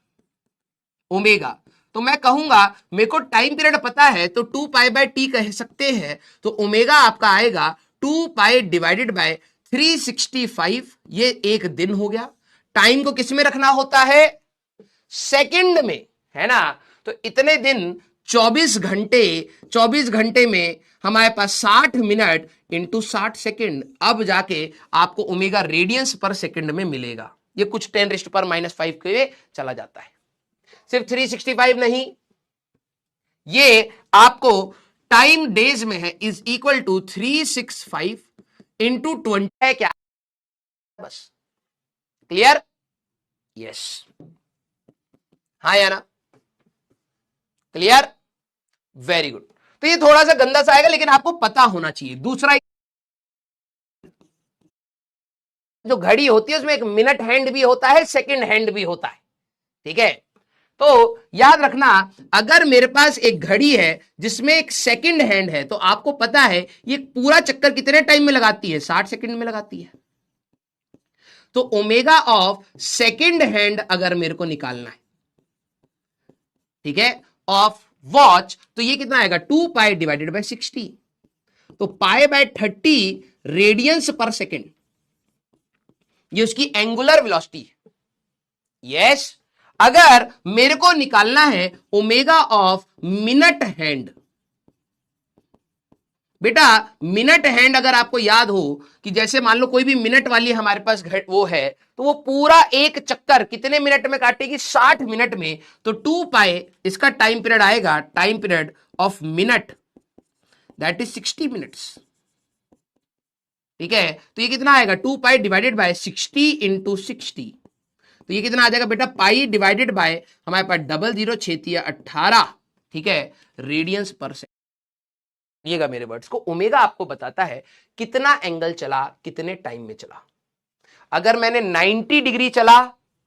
ओमेगा, तो मैं कहूंगा मेरे को टाइम पीरियड पता है तो 2 पाई बाय टी कह सकते हैं, तो ओमेगा आपका आएगा 2 पाई डिवाइडेड बाय 365, ये एक दिन हो गया। टाइम को किस में रखना होता है? सेकंड में, है ना? तो इतने दिन 24 घंटे में हमारे पास 60 मिनट इंटू 60 सेकेंड, अब जाके आपको ओमेगा रेडियंस पर सेकेंड में मिलेगा। ये कुछ 10⁻⁻5 के चला जाता है। सिर्फ 365 नहीं, ये आपको टाइम डेज में है, इज इक्वल टू 365 इंटू 20 है क्या, बस। क्लियर? यस, हाँ या ना? क्लियर? Very good. तो ये थोड़ा सा गंदा सा आएगा, लेकिन आपको पता होना चाहिए। दूसरा, जो घड़ी होती है उसमें एक मिनट हैंड भी होता है, सेकंड हैंड भी होता है, ठीक है? तो याद रखना, अगर मेरे पास एक घड़ी है जिसमें एक सेकंड हैंड है, तो आपको पता है ये पूरा चक्कर कितने टाइम में लगाती है, 60 सेकंड में लगाती है। तो ओमेगा ऑफ सेकंड हैंड अगर मेरे को निकालना है, ठीक है, ऑफ वॉच, तो ये कितना आएगा, 2 पाई डिवाइडेड बाय 60। तो पाई बाय 30 रेडियंस पर सेकेंड, ये उसकी एंगुलर वेलोसिटी है। यस, अगर मेरे को निकालना है ओमेगा ऑफ मिनट हैंड, बेटा मिनट हैंड अगर आपको याद हो कि जैसे मान लो कोई भी मिनट वाली हमारे पास वो है, तो वो पूरा एक चक्कर कितने मिनट में काटेगी, 60 मिनट में। तो 2 पाई इसका टाइम पीरियड आएगा, time period of minute, that is 60 minutes, ठीक है? तो ये कितना आएगा, 2 पाई डिवाइडेड बाय 60 इंटू 60। तो ये कितना आ जाएगा बेटा, पाई डिवाइडेड बाय हमारे पास 00×6=18, ठीक है, रेडियंस पर सेकंड। ये मेरे वर्ड्स को, ओमेगा आपको बताता है कितना एंगल चला, कितने टाइम में चला। अगर मैंने 90 डिग्री चला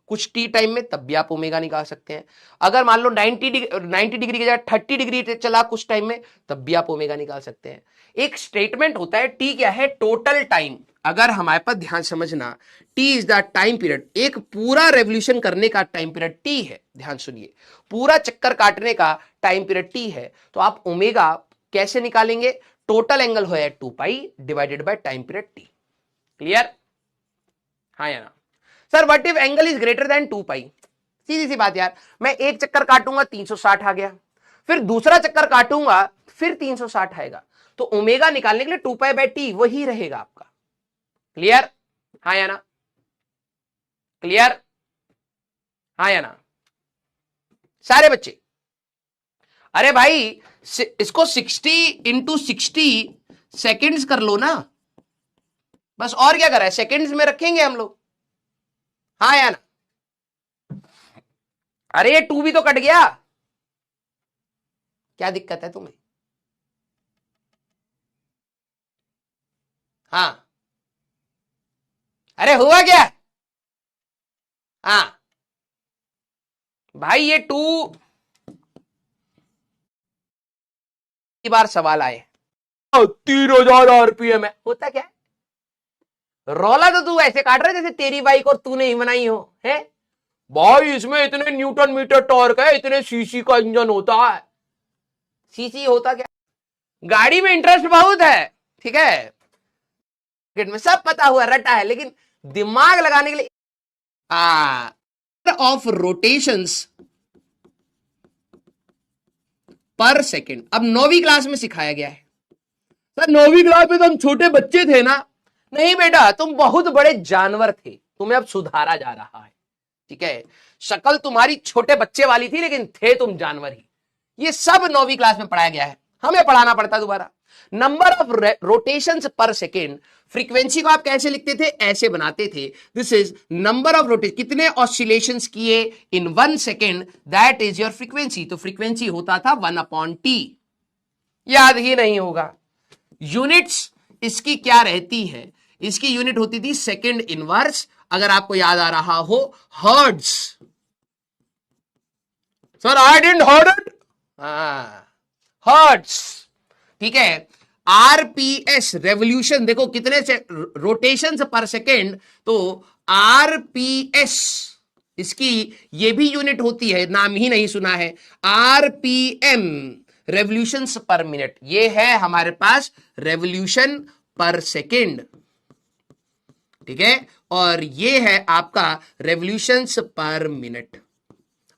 कुछ टी टाइम में, तब भी आप ओमेगा निकाल सकते हैं। अगर मान लो 90 डिग्री की जगह 30 डिग्री चला कुछ टाइम में, तब भी आप ओमेगा निकाल सकते हैं। एक स्टेटमेंट होता है, टी क्या है, टोटल टाइम। अगर हमारे पास, ध्यान समझना, T is the time period, एक पूरा रेवोल्यूशन करने का टाइम पीरियड टी है। ध्यान सुनिए, पूरा चक्कर काटने का टाइम पीरियड टी है। तो आप ओमेगा कैसे निकालेंगे, टोटल एंगल हो 2 पाई divided by time period T. Clear? हाँ या ना? Sir what if angle is greater than 2 पाई? सीधी सी बात यार, मैं एक चक्कर काटूंगा 360 आ गया, फिर दूसरा चक्कर काटूंगा फिर 360 आएगा। तो ओमेगा निकालने के लिए 2 पाई बाय टी वही रहेगा आपका। क्लियर? हाँ या ना? क्लियर? हाँ या ना सारे बच्चे? अरे भाई इसको 60 इंटू 60 सेकेंड्स कर लो ना, बस। और क्या कर रहा है, सेकेंड्स में रखेंगे हम लोग। हाँ या ना? अरे ये 2 भी तो कट गया, क्या दिक्कत है तुम्हें? हाँ, अरे हुआ क्या? हाँ भाई, ये 2 बार सवाल आए, 3000 आरपीएम है, होता क्या है? रोला तो तू ऐसे काट रहा है जैसे तेरी बाइक और तूने ही बनाई हो, है भाई। इसमें इतने न्यूटन मीटर टॉर्क है, इतने सीसी का इंजन होता है। सीसी होता क्या? गाड़ी में इंटरेस्ट बहुत है, ठीक है, में सब पता हुआ, रटा है, लेकिन दिमाग लगाने के लिए ऑफ रोटेशंस पर सेकेंड, अब 9वीं क्लास में सिखाया गया है। सर 9वीं क्लास में तो हम छोटे बच्चे थे ना। नहीं बेटा, तुम बहुत बड़े जानवर थे, तुम्हें अब सुधारा जा रहा है, ठीक है? शक्ल तुम्हारी छोटे बच्चे वाली थी, लेकिन थे तुम जानवर ही। ये सब 9वीं क्लास में पढ़ाया गया है, हमें पढ़ाना पड़ता दोबारा। नंबर ऑफ रोटेशंस पर सेकेंड, फ्रीक्वेंसी को आप कैसे लिखते थे, ऐसे बनाते थे, this is number of rotation, कितने ऑसिलेशंस किए इन 1 second, that is your frequency. तो फ्रीक्वेंसी होता था 1/t, याद ही नहीं होगा। यूनिट्स इसकी क्या रहती है, इसकी यूनिट होती थी सेकेंड इनवर्स, अगर आपको याद आ रहा हो, hertz. Sir I didn't heard it, hertz, ठीक है। आरपीएस रेवोल्यूशन, देखो कितने से रोटेशन पर सेकेंड, तो आरपीएस इसकी ये भी यूनिट होती है, नाम ही नहीं सुना है, आरपीएम रेवोल्यूशंस पर मिनट। ये है हमारे पास रेवोल्यूशन पर सेकेंड, ठीक है, और ये है आपका रेवोल्यूशंस पर मिनट।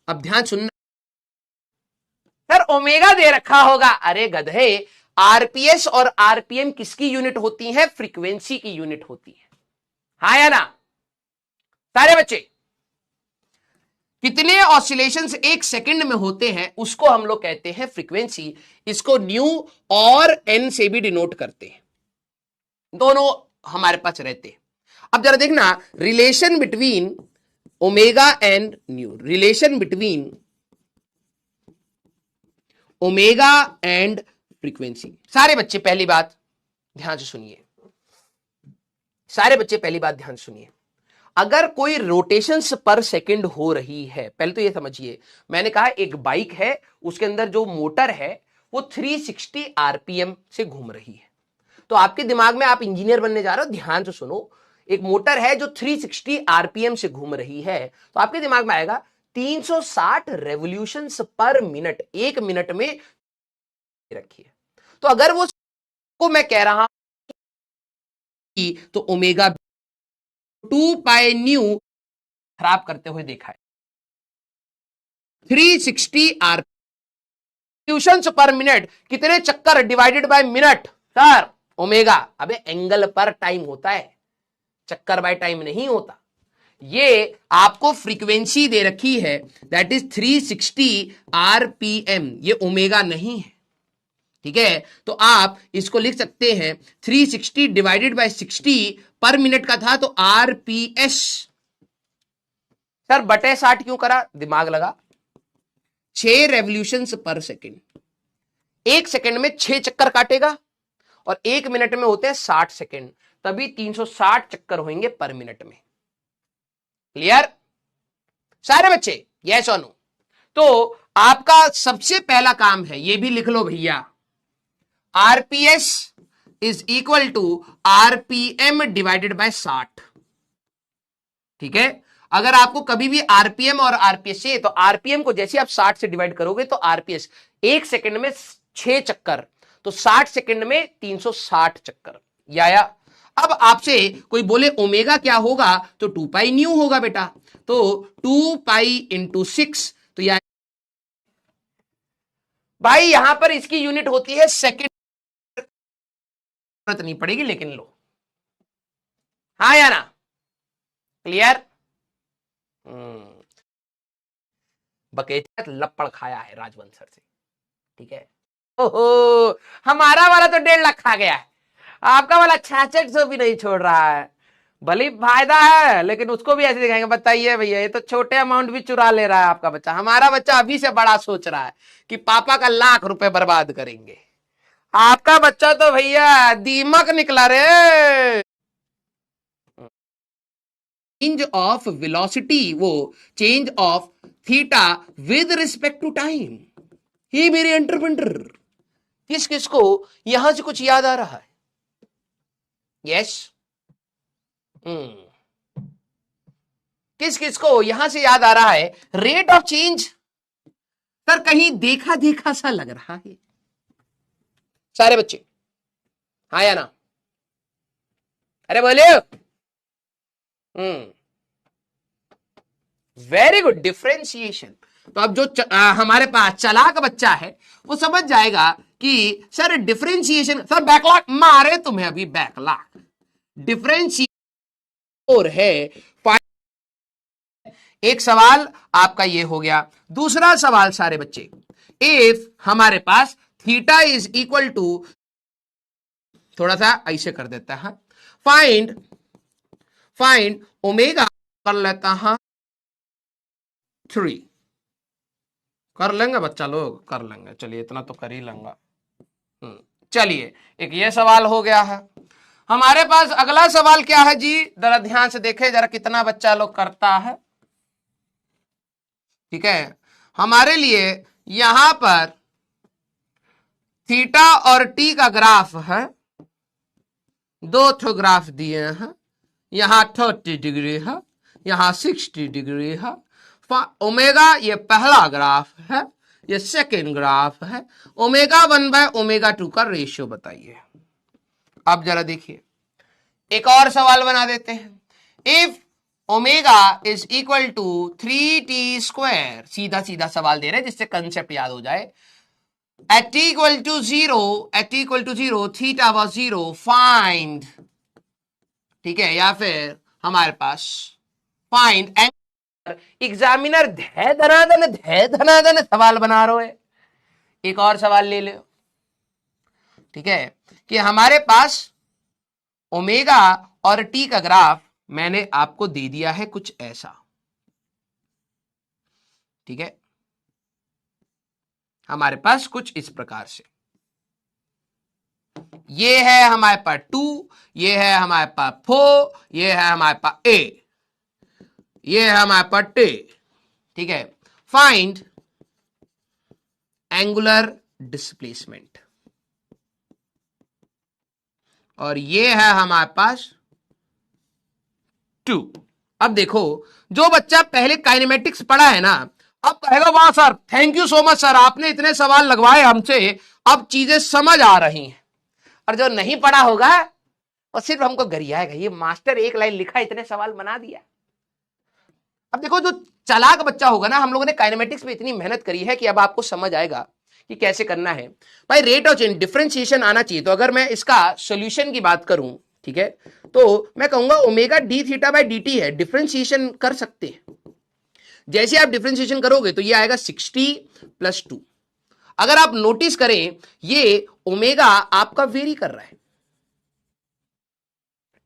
अब ध्यान सुनना, सर ओमेगा दे रखा होगा। अरे गधे, आरपीएस और आरपीएम किसकी यूनिट होती है? फ्रीक्वेंसी की यूनिट होती है। हाँ या ना सारे बच्चे? कितने ऑसिलेशंस एक सेकंड में होते हैं उसको हम लोग कहते हैं फ्रीक्वेंसी। इसको न्यू और एन से भी डिनोट करते हैं, दोनों हमारे पास रहते हैं। अब जरा देखना relation between omega and new, relation between omega and frequency. सारे बच्चे पहली बात ध्यान से सुनिए, सारे बच्चे पहली बात ध्यान से सुनिए। अगर कोई रोटेशंस पर सेकंड हो रही है, पहले तो ये समझिए, मैंने कहा एक बाइक है, उसके अंदर जो मोटर है वो 360 आरपीएम से घूम रही है। तो आपके दिमाग में, आप इंजीनियर बनने जा रहे हो, ध्यान से सुनो, एक मोटर है जो 360 आरपीएम से घूम रही है, तो आपके दिमाग में आएगा 360 रेवोल्यूशंस पर मिनट, एक मिनट में रखिए। तो अगर वो को मैं कह रहा हूं कि तो ओमेगा 2 पाई न्यू खराब करते हुए देखा है 360 रेवोल्यूशंस पर मिनट, कितने चक्कर divided by minute sir? Omega. अबे एंगल पर टाइम होता है, चक्कर बाय टाइम नहीं होता। ये आपको फ्रीक्वेंसी दे रखी है, दैट इज 360 आरपीएम, ये ओमेगा नहीं है, ठीक है? तो आप इसको लिख सकते हैं 360 डिवाइडेड बाय 60 पर मिनट का था, तो आरपीएस। सर बटे 60 क्यों करा? दिमाग लगा, 6 रेवोल्यूशंस पर सेकंड, एक सेकंड में 6 चक्कर काटेगा और एक मिनट में होते हैं 60 सेकंड, तभी 360 चक्कर होंगे पर मिनट में। क्लियर सारे बच्चे? यस और नो? तो आपका सबसे पहला काम है, ये भी लिख लो भैया, RPS is equal to RPM divided by 60, ठीक है? अगर आपको कभी भी आरपीएम और आरपीएस चाहिए, तो आरपीएम को जैसे आप 60 से डिवाइड करोगे तो आरपीएस, एक सेकंड में 6 चक्कर, तो 60 सेकंड में 360 चक्कर। या अब आपसे कोई बोले ओमेगा क्या होगा, तो 2 पाई न्यू होगा बेटा, तो 2 पाई इंटू 6, तो या भाई यहां पर इसकी यूनिट होती है सेकंड, जरूरत नहीं पड़ेगी लेकिन लो। हाँ या ना? क्लियर? बकेट लपड़ खाया है राजवंश सर से, ठीक है? ओहो, हमारा वाला तो 1.5 लाख खा गया है, आपका वाला 6600 भी नहीं छोड़ रहा है। भले फायदा है लेकिन उसको भी ऐसे दिखाएंगे, बताइए भैया ये तो छोटे अमाउंट भी चुरा ले रहा है आपका बच्चा। हमारा बच्चा अभी से बड़ा सोच रहा है कि पापा का लाख रुपए बर्बाद करेंगे, आपका बच्चा तो भैया दीमक निकला रे। चेंज ऑफ वेलोसिटी, वो change of theta with respect to time. ही मेरे एंटरप्रेन्योर, किस किस को यहां से कुछ याद आ रहा है? यस किस किस को यहां से याद आ रहा है? Rate of change. सर कहीं देखा देखा सा लग रहा है सारे बच्चे, हाँ या ना? अरे बोलिए। Very good, differentiation. तो अब जो हमारे पास चालाक बच्चा है वो समझ जाएगा कि सर डिफरेंशिएशन, सर बैकलॉग मारे तुम्हें अभी, बैकलॉग डिफरेंशिएशन और है। एक सवाल आपका ये हो गया। दूसरा सवाल सारे बच्चे, इफ हमारे पास थीटा इज इक्वल टू, थोड़ा सा ऐसे कर देता है, फाइंड ओमेगा, कर लेता हूं 3, कर लेंगे बच्चा लोग, कर लेंगे, चलिए इतना तो कर ही लेंगे। चलिए एक ये सवाल हो गया है। हमारे पास अगला सवाल क्या है जी, जरा ध्यान से देखें जरा कितना बच्चा लोग करता है, ठीक है? हमारे लिए यहां पर थीटा और टी का ग्राफ है, 2 ठो ग्राफ दिए हैं, यहां 30 डिग्री है, यहां 60 डिग्री है। ओमेगा ये पहला ग्राफ है, ये सेकेंड ग्राफ है। ओमेगा 1 बाय ओमेगा 2 का रेशियो बताइए। अब जरा देखिए, एक और सवाल बना देते हैं। If omega is equal to 3t square, सीधा सीधा सवाल दे रहे हैं जिससे कंसेप्ट याद हो जाए। At t equal to zero theta was zero find, ठीक है, या फिर हमारे पास फाइंड एग्जामिनर धै धनाधन सवाल बना रहे है। एक और सवाल ले लो, ठीक है, कि हमारे पास ओमेगा और टी का ग्राफ मैंने आपको दे दिया है कुछ ऐसा, ठीक है, हमारे पास कुछ इस प्रकार से, ये है हमारे पास 2, ये है हमारे पास 4, ये है हमारे पास ए, ये है हमारे पास टे, ठीक है। फाइंड एंगुलर डिस्प्लेसमेंट, और ये है हमारे पास 2। अब देखो, जो बच्चा पहले काइनेमेटिक्स पढ़ा है ना, अब कहेगा वाह sir, thank you so much sir, आपने इतने सवाल लगवाए हमसे, अब चीजें समझ आ रही हैं। और जो नहीं पढ़ा होगा और सिर्फ हमको गरियाएगा, ये मास्टर एक लाइन लिखा इतने सवाल बना दिया। अब देखो, जो चालाक बच्चा होगा ना, हम लोगों ने काइनेमेटिक्स में इतनी मेहनत करी है कि अब आपको समझ आएगा कि कैसे करना है। भाई रेट ऑफ चेंज डिफरेंशिएशन आना चाहिए। तो अगर मैं इसका सॉल्यूशन की बात करूं, ठीक है, तो मैं कहूंगा omega D theta by D t है, डिफरेंशिएशन कर सकते हैं। जैसे आप डिफरेंशिएशन करोगे तो ये आएगा 60 + 2। अगर आप नोटिस करें, ये ओमेगा आपका वेरी कर रहा है,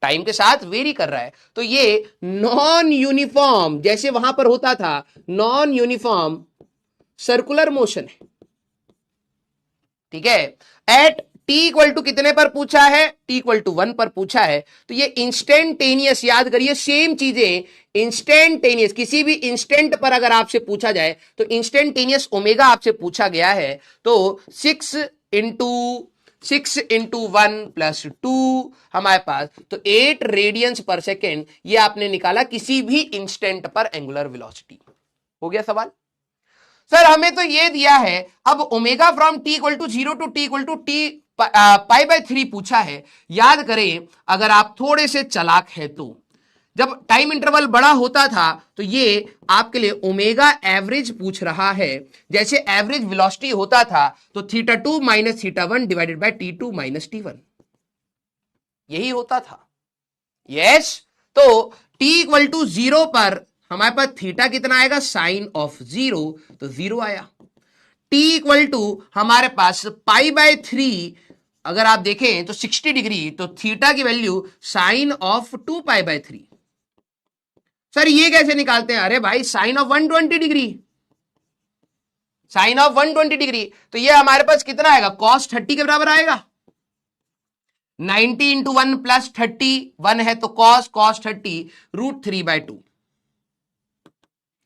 टाइम के साथ वेरी कर रहा है, तो ये नॉन यूनिफॉर्म, जैसे वहां पर होता था नॉन यूनिफॉर्म सर्कुलर मोशन है, ठीक है। एट टी इक्वल टू कितने पर पूछा है, टी इक्वल टू 1 पर पूछा है, तो ये इंस्टेंटेनियस, याद करिए सेम चीजें, इंस्टेंटेनियस, किसी भी इंस्टेंट पर अगर आपसे पूछा जाए तो इंस्टेंटेनियस ओमेगा आपसे पूछा गया है, तो 6 × 1 + 2 हमारे पास, तो 8 रेडियंस पर सेकेंड, ये आपने निकाला किसी भी इंस्टेंट पर एंगुलर वेलोसिटी। हो गया सवाल। सर हमें तो ये दिया है, अब omega from T equal to 0 to T equal to T π/3 पूछा है। याद करें, अगर आप थोड़े से चालाक है तो जब टाइम इंटरवल बड़ा होता था तो ये आपके लिए ओमेगा एवरेज पूछ रहा है। जैसे एवरेज वेलोसिटी होता था तो θ2 - θ1 डिवाइडेड बाय T2 - T1, यही होता था। यस, तो t इक्वल टू 0 पर हमारे पास थीटा कितना आएगा, साइन ऑफ 0, तो 0 आया। t इक्वल टू हमारे पास π/3, अगर आप देखें तो 60 डिग्री, तो थीटा की वैल्यू साइन ऑफ 2π/3। सर ये कैसे निकालते हैं, अरे भाई sine of 120 degree, sine of 120 degree, तो ये हमारे पास कितना आएगा, cos 30 के बराबर आएगा। 90 × 1 + 30, 1 है तो cos 30 √3/2,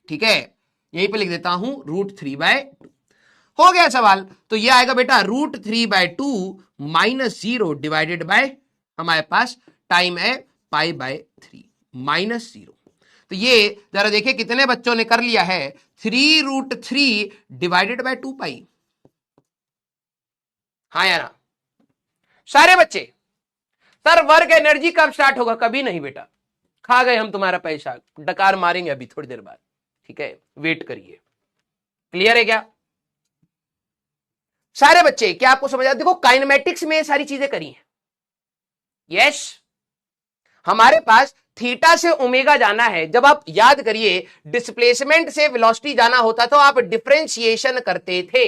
ठीक है, यहीं पे लिख देता हूं √3/2। हो गया सवाल। तो ये आएगा बेटा √3/2 - 0 डिवाइडेड बाय हमारे पास टाइम है π/3 -0। तो ये जरा देखिए कितने बच्चों ने कर लिया है, 3√3 डिवाइडेड बाय 2π। हाँ या ना सारे बच्चे। सर वर्क एनर्जी कब स्टार्ट होगा, कभी नहीं बेटा, खा गए हम तुम्हारा पैसा, डकार मारेंगे अभी थोड़ी देर बाद, ठीक है, वेट करिए। क्लियर है क्या सारे बच्चे, क्या आपको समझ आ, देखो काइनेमेटिक्स में सारी चीजें करी हैं। यस, हमारे पास थीटा से ओमेगा जाना है, जब आप याद करिए डिस्प्लेसमेंट से वेलोसिटी जाना होता तो आप डिफरेंशिएशन करते थे,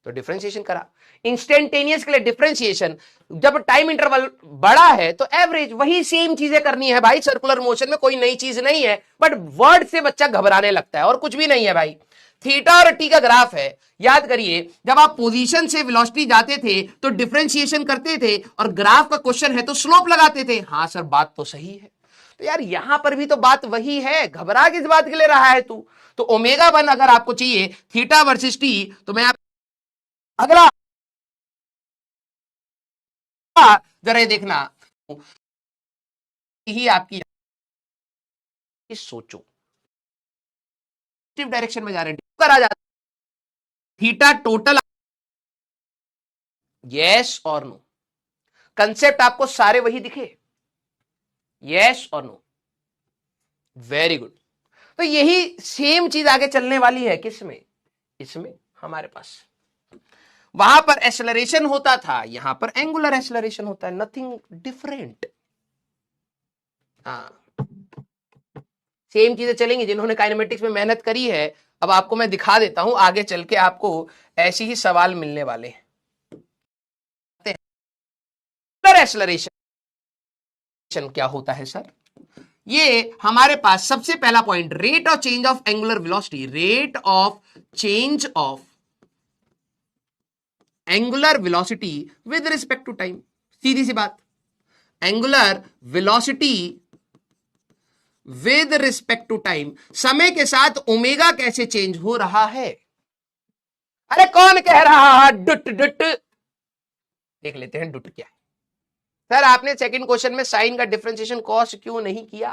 तो डिफरेंशिएशन करा। इंस्टेंटेनियस के लिए डिफरेंशिएशन, जब टाइम इंटरवल बड़ा है तो एवरेज, वही सेम चीजें करनी है भाई, सर्कुलर मोशन में कोई नई चीज नहीं है, बट वर्ड से बच्चा घबराने लगता है और कुछ भी नहीं है भाई। थीटा और टी का ग्राफ है, याद करिए जब आप पोजीशन से वेलोसिटी जाते थे तो डिफरेंशिएशन करते थे, और ग्राफ का क्वेश्चन है तो स्लोप लगाते थे। हाँ सर बात तो सही है, तो यार यहां पर भी तो बात वही है, घबरा किस बात के लिए रहा है तू। तो ω1 अगर आपको चाहिए थीटा वर्सेस टी, तो मैं आप अगला जरा ये देखना ही आपकी, सोचो डायरेक्शन में जा रहे हैं, करा जाता थीटा टोटल, यस और नो, कंसेप्ट आपको सारे वही दिखे, यस और नो, वेरी गुड। तो यही सेम चीज आगे चलने वाली है, किसमें, इसमें हमारे पास। वहां पर एक्सेलरेशन होता था, यहां पर एंगुलर एक्सेलरेशन होता है, नथिंग डिफरेंट। हाँ, सेम चीजें चलेंगी। जिन्होंने काइनेमेटिक्स में मेहनत करी है, अब आपको मैं दिखा देता हूं, आगे चल के आपको ऐसे ही सवाल मिलने वाले हैं। एक्सेलरेशन क्या होता है सर? ये हमारे पास सबसे पहला point, rate of change of angular velocity, rate of change of angular velocity with respect to time. सीधी सी बात, angular velocity with respect to time, समय के साथ ओमेगा कैसे चेंज हो रहा है। अरे कौन कह रहा है डुट डुट? देख लेते हैं डुट क्या है। सर आपने सेकंड क्वेश्चन में साइन का डिफरेंशिएशन कॉस क्यों नहीं किया?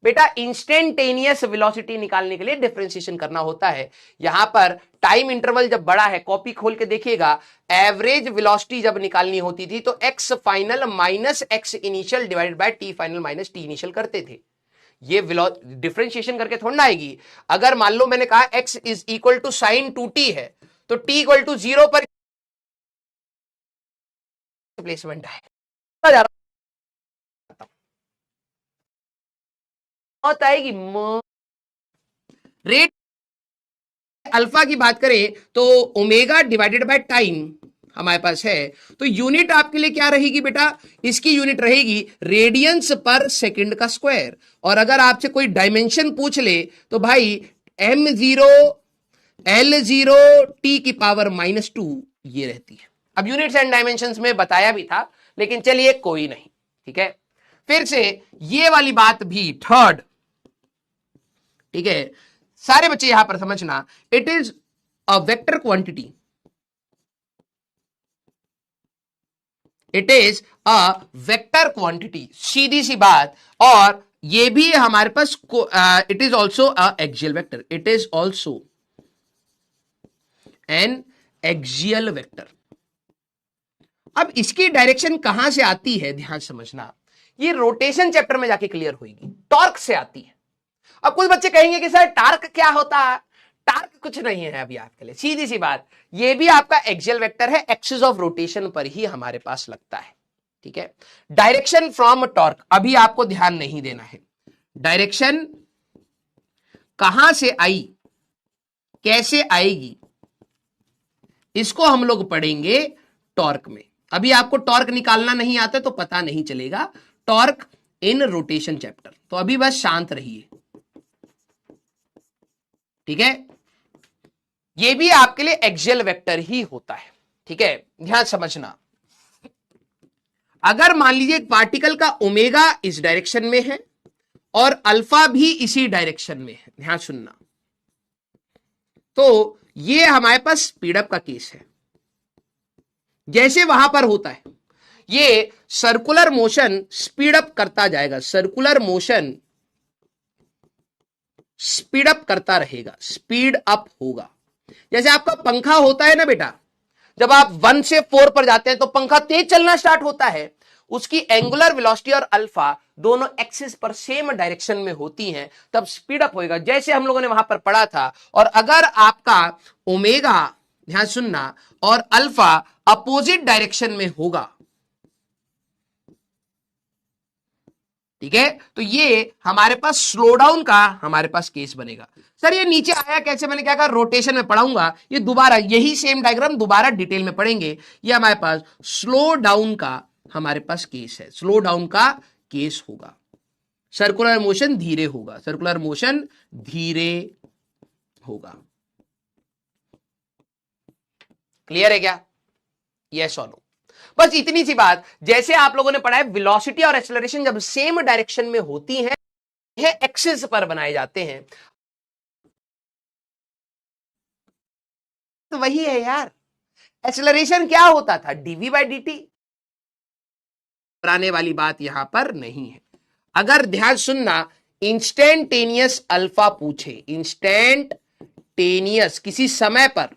बेटा इंस्टेंटेनियस वेलोसिटी निकालने के लिए डिफरेंशिएशन करना होता है। यहां पर टाइम इंटरवल जब बड़ा है, कॉपी खोल के देखिएगा, एवरेज वेलोसिटी जब निकालनी होती थी तो x final minus x initial divided by T final minus T initial करते थे। ये डिफरेंशिएशन करके थोड़ा ना आएगी। अगर मान लो मैंने कहा x is equal to sine 2t है, तो t इक्वल टू 0 पर प्लेसमेंट है। मौत आएगी। रेट अल्फा की बात करें तो ओमेगा डिवाइडेड बाय टाइम हमारे पास है, तो यूनिट आपके लिए क्या रहेगी बेटा? इसकी यूनिट रहेगी रेडियंस पर सेकंड का स्क्वायर। और अगर आपसे कोई डायमेंशन पूछ ले तो भाई m0 L0 t की पावर -2 ये रहती है। अब यूनिट्स एंड डायमेंशंस में बताया भी था, लेकिन चलिए कोई नहीं, ठीक है। फिर से ये वाली बात भी थर्ड, ठीक है, सारे बच्चे यहां पर समझना, it is a vector quantity, it is a vector quantity, सीधी सी बात। और ये भी हमारे पास it is also a axial vector, it is also an axial vector. अब इसकी डायरेक्शन कहां से आती है, ध्यान समझना, ये रोटेशन चैप्टर में जाके क्लियर होगी, टॉर्क से आती है। अब कुछ बच्चे कहेंगे कि सर टार्क क्या होता है? टार्क कुछ नहीं है अभी आपके लिए, सीधी सी बात, ये भी आपका एक्सियल वेक्टर है, एक्सिस ऑफ रोटेशन पर ही हमारे पास लगता है, ठीक है। डायरेक्शन फ्रॉम टॉर्क अभी आपको ध्यान नहीं देना है, डायरेक्शन कहां से आई, कैसे आएगी, इसको हम लोग पढ़ेंगे टॉर्क में। अभी आपको टॉर्क निकालना नहीं आता तो पता नहीं चलेगा, टॉर्क इन रोटेशन चैप्टर, तो अभी बस शांत रहिए, ठीक है। ये भी आपके लिए एक्सियल वेक्टर ही होता है, ठीक है, ध्यान समझना। अगर मान लीजिए एक पार्टिकल का ओमेगा इस डायरेक्शन में है और अल्फा भी इसी डायरेक्शन में है, ध्यान सुनना, तो ये हमारे पास स्पीडअप का केस है, जैसे वहां पर होता है। ये सर्कुलर मोशन स्पीडअप करता जाएगा, सर्कुलर मोशन स्पीडअप करता रहेगा, स्पीड अप होगा। जैसे आपका पंखा होता है ना बेटा, जब आप 1 से 4 पर जाते हैं तो पंखा तेज चलना स्टार्ट होता है, उसकी एंगुलर वेलोसिटी और अल्फा दोनों एक्सिस पर सेम डायरेक्शन में होती हैं, तब स्पीड अप होएगा, जैसे हम लोगों ने वहां पर पढ़ा था। और अगर आपका ओमेगा, ध्यान सुनना, और अल्फा अपोजिट डायरेक्शन में होगा, ठीक है, तो ये हमारे पास स्लो डाउन का हमारे पास केस बनेगा। सर ये नीचे आया कैसे? मैंने क्या कहा, रोटेशन में पढ़ाऊंगा, ये दोबारा यही सेम डायग्राम दोबारा डिटेल में पढ़ेंगे। ये हमारे पास स्लो डाउन का हमारे पास केस है, स्लो डाउन का केस होगा, सर्कुलर मोशन धीरे होगा, सर्कुलर मोशन धीरे होगा। क्लियर है क्या? यस और नो? बस इतनी सी बात। जैसे आप लोगों ने पढ़ा है, वेलोसिटी और एक्सेलरेशन जब सेम डायरेक्शन में होती हैं, एक्सिस पर बनाए जाते हैं, तो वही है यार। एक्सेलरेशन क्या होता था? D V by D T. कराने वाली बात यहां पर नहीं है। अगर ध्यान सुनना, इंस्टेंटेनियस अल्फा पूछे, इंस्टेंटेनियस किसी समय पर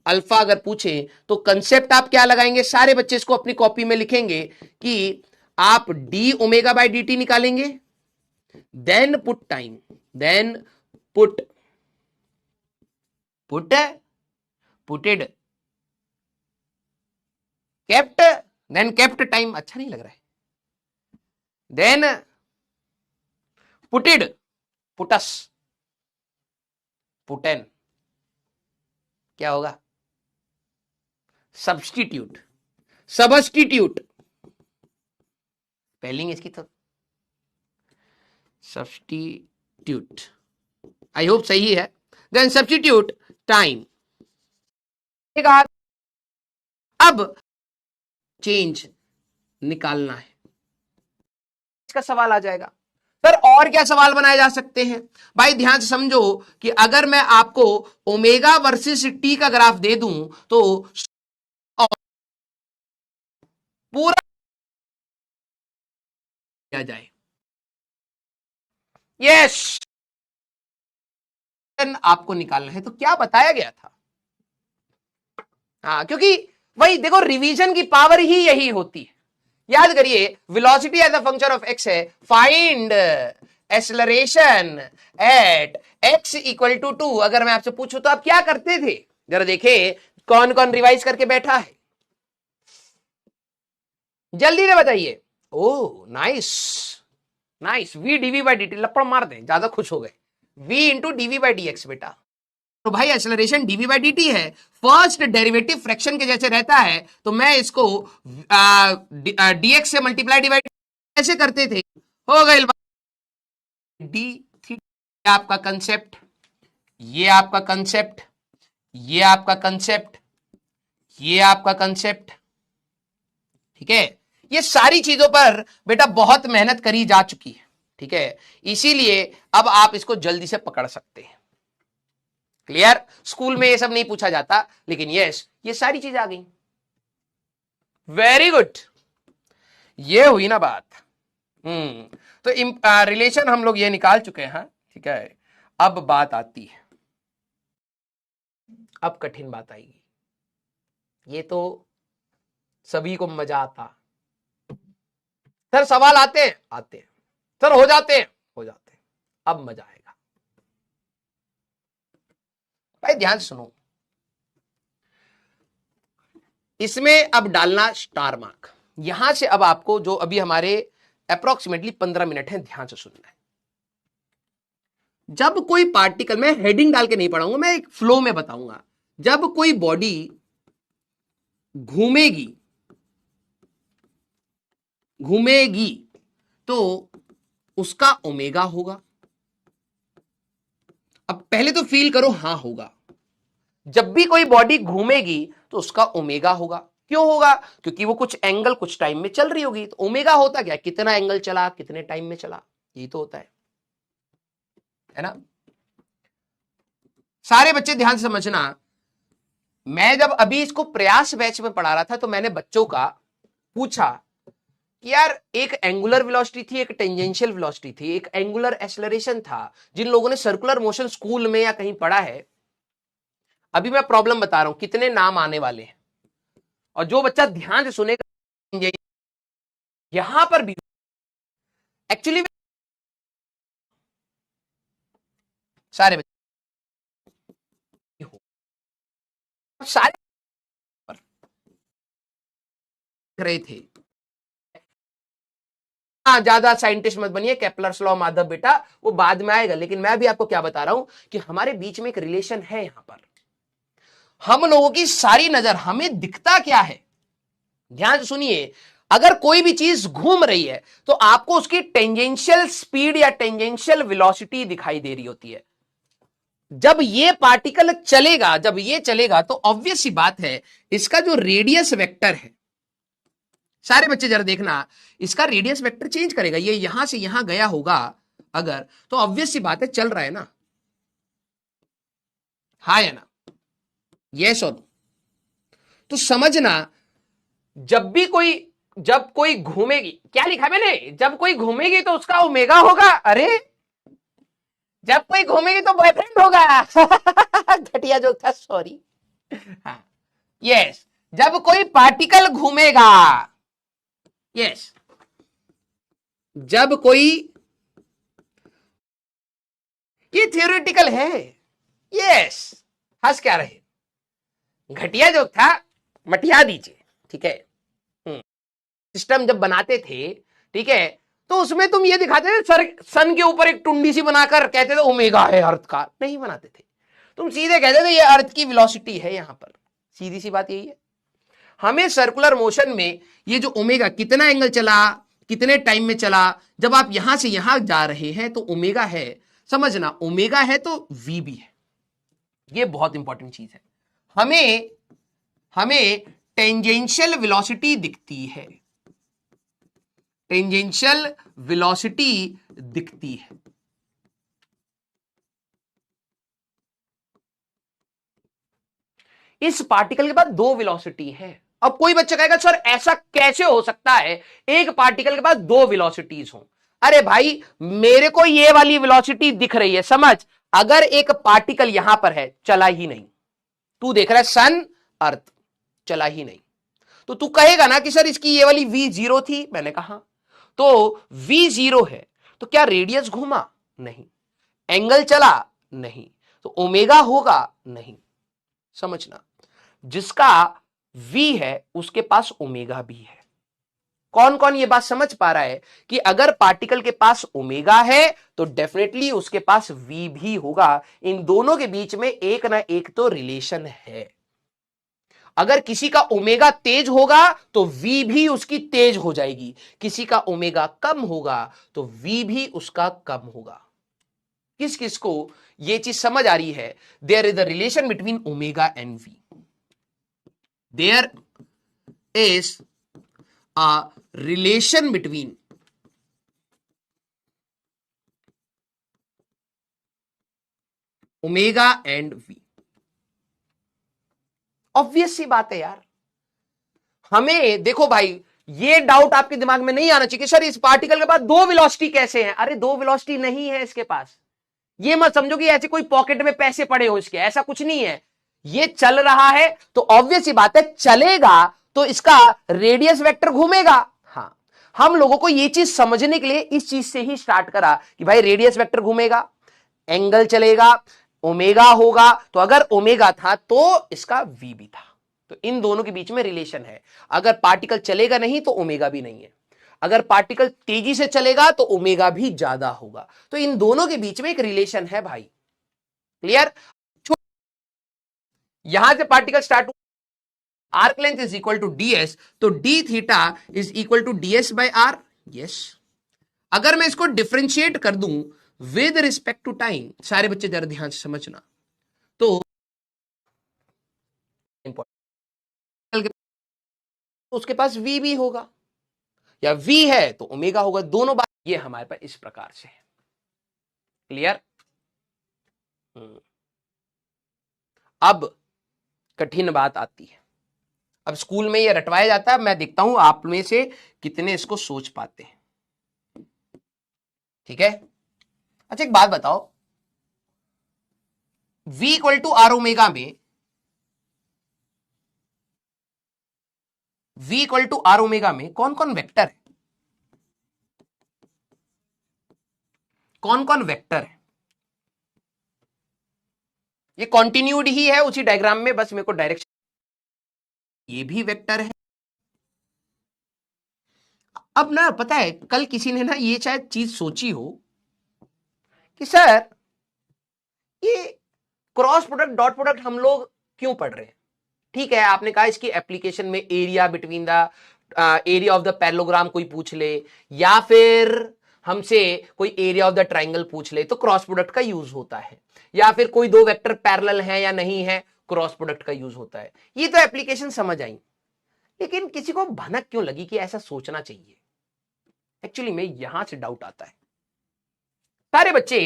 अल्फा अगर पूछे, तो कंसेप्ट आप क्या लगाएंगे? सारे बच्चे इसको अपनी कॉपी में लिखेंगे कि आप D omega by D T निकालेंगे, then put time, then put putted kept, then kept time, अच्छा नहीं लग रहा है, देन पुटिड, पुटस, पुटेन, क्या होगा, सब्स्टिट्यूट, सबस्टिट्यूट, स्पेलिंग इसकी तो सब्स्टिट्यूट, आई होप सही है, देन सब्स्टिट्यूट टाइम। अब चेंज निकालना है, इसका सवाल आ जाएगा। सर और क्या सवाल बनाए जा सकते हैं? भाई ध्यान से समझो कि अगर मैं आपको ओमेगा वर्सेस टी का ग्राफ दे दूं तो पूरा किया जाए, यस आपको निकालना है, तो क्या बताया गया था? हाँ, क्योंकि वही देखो, रिवीजन की पावर ही यही होती है। याद करिए, velocity as a function of X है, find acceleration at X equal to 2। अगर मैं आपसे पूछूं तो आप क्या करते थे? जरा देखे कौन कौन रिवाइज करके बैठा है, जल्दी से बताइए। Oh nice nice, v d v by D t, लपड़ मार दें, ज्यादा खुश हो गए, v into d v by d x बेटा। तो भाई acceleration d v by D t है, फर्स्ट डेरिवेटिव फ्रैक्शन के जैसे रहता है, तो मैं इसको डीएक्स से मल्टीप्लाई डिवाइड कैसे करते थे, हो गए डी थीटा। आपका कंसेप्ट, ये आपका कंसेप्ट, ये आपका कंसेप्ट, ये आपका कंसेप्ट, ठीक है। ये सारी चीजों पर बेटा बहुत मेहनत करी जा चुकी है, ठीक है, इसीलिए अब आप इसको जल्दी से पकड़ सकते हैं। क्लियर? स्कूल में ये सब नहीं पूछा जाता, लेकिन यस ये सारी चीज आ गई। वेरी गुड, ये हुई ना बात। तो रिलेशन हम लोग ये निकाल चुके हैं, ठीक है। अब बात आती है, अब कठिन बात आएगी, ये तो सभी को मजा आता। सर सवाल आते हैं, आते हैं, सर हो जाते हैं, हो जाते हैं, अब मजा आएगा। भाई ध्यान सुनो, इसमें अब डालना स्टार मार्क, यहां से अब आपको जो अभी हमारे अप्रोक्सीमेटली 15 मिनट है, ध्यान से सुनना है। जब कोई पार्टिकल, मैं हेडिंग डाल के नहीं पढ़ाऊंगा, मैं एक फ्लो में बताऊंगा। जब कोई बॉडी घूमेगी, घूमेगी तो उसका ओमेगा होगा। अब पहले तो फील करो, हां होगा। जब भी कोई बॉडी घूमेगी तो उसका ओमेगा होगा। क्यों होगा? क्योंकि वो कुछ एंगल कुछ टाइम में चल रही होगी। तो ओमेगा होता क्या, कितना एंगल चला, कितने टाइम में चला, यही तो होता है ना। सारे बच्चे ध्यान से समझना, मैं जब अभी इसको प्रयास बैच में पढ़ा रहा था तो मैंने बच्चों का पूछा कि यार एक एंगुलर वेलोसिटी थी, एक टेंजेंशियल वेलोसिटी थी, एक एंगुलर एक्सेलरेशन था। जिन लोगों ने सर्कुलर मोशन स्कूल में या कहीं पढ़ा है, अभी मैं प्रॉब्लम बता रहा हूं, कितने नाम आने वाले हैं। और जो बच्चा ध्यान से सुनेगा, यहां पर भी एक्चुअली सारे बच्चे सारे रहे थे। हाँ, ज्यादा साइंटिस्ट मत बनिए, केपलर्स लॉ माधव बेटा वो बाद में आएगा, लेकिन मैं भी आपको क्या बता रहा हूं कि हमारे बीच में एक रिलेशन है। यहां पर हम लोगों की सारी नजर, हमें दिखता क्या है, ध्यान से सुनिए। अगर कोई भी चीज घूम रही है तो आपको उसकी टेंजेंशियल स्पीड या टेंजेंशियल वेलोसिटी दिखाई दे रही होती है। जब ये पार्टिकल चलेगा, जब ये चलेगा तो ऑब्वियस सी बात है, इसका जो रेडियस वेक्टर है, सारे बच्चे जरा देखना, इसका रेडियस वेक्टर चेंज करेगा। ये यहां से यहां गया होगा अगर, तो ऑब्वियस सी बात है चल रहा है ना, हाँ या ना, यस और नो। तो समझना, जब कोई घूमेगी, क्या लिखा मैंने, जब कोई घूमेगी तो उसका ओमेगा होगा। अरे जब कोई घूमेगी तो बॉयफ्रेंड होगा। घटिया जोक था, सॉरी। हाँ, यस, जब कोई पार्टिकल घूमेगा, यस, जब कोई, ये थियोरेटिकल है, यस, हंस क्या रहे, घटिया जोक था, मटिया दीजिए, ठीक है। सिस्टम जब बनाते थे, ठीक है, तो उसमें तुम ये दिखाते थे सर सन के ऊपर एक टुंडी सी बनाकर कहते थे ओमेगा है अर्थ का, नहीं बनाते थे, तुम सीधे कहते थे ये अर्थ की वेलोसिटी है यहां पर, सीधी सी बात यही है। हमें सर्कुलर मोशन में ये जो ओमेगा कितना एंगल चला, कितने टाइम में चला, जब आप यहां से यहां जा रहे हैं तो ओमेगा है, समझना ओमेगा है तो वी भी है, ये बहुत इंपॉर्टेंट चीज है। हमें हमें टेंजेंशियल वेलोसिटी दिखती है, टेंजेंशियल वेलोसिटी दिखती है। इस पार्टिकल के पास दो वेलोसिटी है। अब कोई बच्चा कहेगा सर ऐसा कैसे हो सकता है एक पार्टिकल के पास दो वेलोसिटीज हो? अरे भाई मेरे को ये वाली वेलोसिटी दिख रही है, समझ, अगर एक पार्टिकल यहां पर है, चला ही नहीं, तू देख रहा है सन अर्थ, चला ही नहीं, तो तू कहेगा ना कि सर इसकी ये वाली v0 थी, मैंने कहा तो v0 है, तो क्या रेडियस घूमा? नहीं। एंगल चला? नहीं। तो ओमेगा होगा? नहीं। समझना, जिसका v है उसके पास ओमेगा भी है। कौन कौन ये बात समझ पा रहा है कि अगर पार्टिकल के पास ओमेगा है तो डेफिनेटली उसके पास v भी होगा? इन दोनों के बीच में एक ना एक तो रिलेशन है। अगर किसी का ओमेगा तेज होगा तो v भी उसकी तेज हो जाएगी, किसी का ओमेगा कम होगा तो v भी उसका कम होगा। किस किस को ये चीज समझ आ रही है? There is the relation between omega and v, there is a relation between omega and v। Obvious सी बात है यार। हमें देखो भाई, ये डाउट आपके दिमाग में नहीं आना चाहिए कि सर इस पार्टिकल के पास दो वेलोसिटी कैसे हैं? अरे दो वेलोसिटी नहीं है इसके पास, ये मत समझो कि ऐसे कोई पॉकेट में पैसे पड़े हो इसके, ऐसा कुछ नहीं है। ये चल रहा है तो ऑब्वियस सी बात है चलेगा तो इसका रेडियस वेक्टर घूमेगा। हाँ, हम लोगों को ये चीज समझने के लिए इस चीज से ही स्टार्ट करा कि भाई रेडियस वेक्टर घूमेगा, एंगल चलेगा, ओमेगा होगा, तो अगर ओमेगा था तो इसका वी भी था, तो इन दोनों के बीच में रिलेशन है। अगर पार्टिकल चलेगा नहीं तो ओमेगा भी नहीं है, अगर पार्टिकल तेजी से चलेगा तो ओमेगा भी ज्यादा होगा, तो इन दोनों के बीच में एक रिलेशन है भाई। क्लियर? यहां से particle start, arc length is equal to ds, तो D theta is equal to ds by R. Yes, अगर मैं इसको डिफरेंशिएट कर दूं विद रिस्पेक्ट टू टाइम, सारे बच्चे जरा ध्यान से समझना, तो उसके पास v भी होगा, या v है तो ओमेगा होगा, दोनों बात ये हमारे पास इस प्रकार से है। क्लियर? अब कठिन बात आती है, अब स्कूल में ये रटवाया जाता है, मैं देखता हूं आप में से कितने इसको सोच पाते हैं। ठीक है, अच्छा एक बात बताओ, v equal to R omega में, v equal to R omega में कौन कौन वेक्टर है? कौन कौन वेक्टर है? ये कॉन्टिन्यूड ही है उसी डायग्राम में, बस मेरे को डायरेक्शन, ये भी वेक्टर है। अब ना पता है कल किसी ने ना ये शायद चीज सोची हो कि सर ये क्रॉस प्रोडक्ट डॉट प्रोडक्ट हम लोग क्यों पढ़ रहे हैं? ठीक है, आपने कहा इसकी एप्लीकेशन में area between the area of the parallelogram कोई पूछ ले, या फिर हमसे कोई एरिया ऑफ द ट्राइंगल पूछ ले तो क्रॉस प्रोडक्ट का यूज होता है, या फिर कोई दो वेक्टर पैरेलल है या नहीं है, क्रॉस प्रोडक्ट का यूज होता है। ये तो एप्लीकेशन समझ आई, लेकिन किसी को भनक क्यों लगी कि ऐसा सोचना चाहिए? एक्चुअली में यहां से डाउट आता है। सारे बच्चे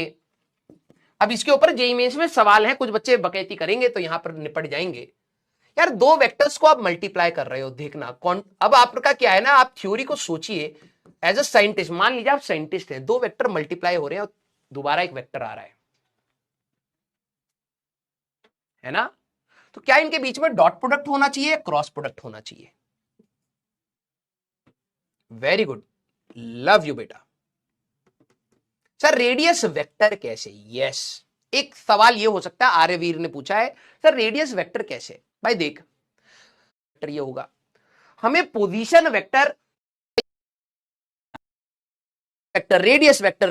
अब इसके ऊपर जेईई मेंस में सवाल है, कुछ बच्चे बकैती करेंगे तो यहां पर निपट जाएंगे। यार दो वेक्टर्स को आप मल्टीप्लाई कर रहे हो, देखना कौन, अब आपका क्या है ना, आप थ्योरी को सोचिए एज अ साइंटिस्ट, मान लीजिए आप साइंटिस्ट हैं, दो वेक्टर मल्टीप्लाई हो रहे हैं और दोबारा एक वेक्टर आ रहा है ना, तो क्या इनके बीच में डॉट प्रोडक्ट होना चाहिए, क्रॉस प्रोडक्ट होना चाहिए? वेरी गुड, लव यू बेटा। सर रेडियस वेक्टर कैसे? यस, एक सवाल ये हो सकता है, आर्यवीर ने पूछा है सर रेडियस वेक्टर कैसे? भाई देख, वेक्टर ये होगा, हमें position vector vector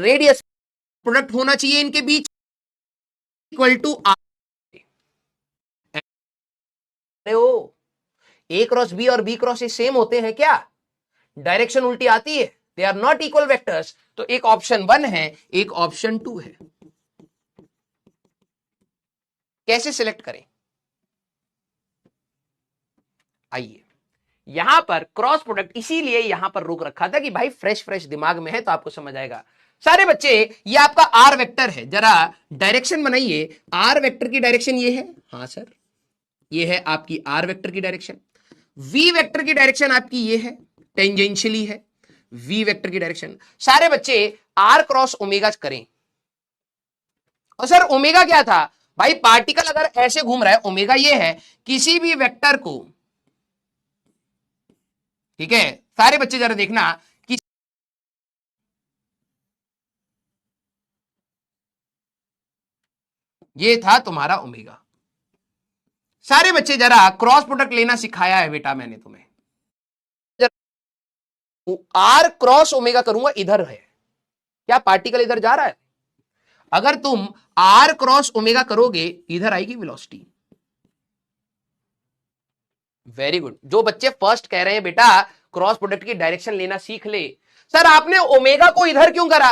radius product होना चाहिए इनके बीच equal to r. A cross b और बी क्रॉस ए सेम होते हैं क्या? डायरेक्शन उल्टी आती है, they are not equal vectors. तो एक ऑप्शन 1 है, एक ऑप्शन 2 है। कैसे सिलेक्ट करें? आइए, यहां पर क्रॉस प्रोडक्ट इसीलिए यहां पर रोक रखा था कि भाई फ्रेश फ्रेश दिमाग में है तो आपको समझ आएगा। सारे बच्चे, ये आपका आर वेक्टर है, जरा डायरेक्शन बनाइए। आर वेक्टर की डायरेक्शन ये है, हाँ सर, ये है आपकी आर वेक्टर की डायरेक्शन। वी वेक्टर की डायरेक्शन आपकी ये है, टेंजेंशियली है वी वेक्टर की डायरेक्शन। सारे बच्चे आर क्रॉस ओमेगा करें। और सर ओमेगा क्या था? भाई पार्टिकल अगर ऐसे घूम रहा है, ओमेगा ये है किसी भी वेक्टर को, ठीक है सारे बच्चे जरा देखना कि ये था तुम्हारा ओमेगा। सारे बच्चे जरा क्रॉस प्रोडक्ट लेना सिखाया है बेटा मैंने तुम्हें। आर क्रॉस ओमेगा करूंगा, इधर है क्या पार्टिकल इधर जा रहा है? अगर तुम आर क्रॉस ओमेगा करोगे इधर आएगी वेलोसिटी। Very good. जो बच्चे फर्स्ट कह रहे हैं बेटा क्रॉस प्रोडक्ट की डायरेक्शन लेना सीख ले, सर आपने ओमेगा को इधर क्यों करा?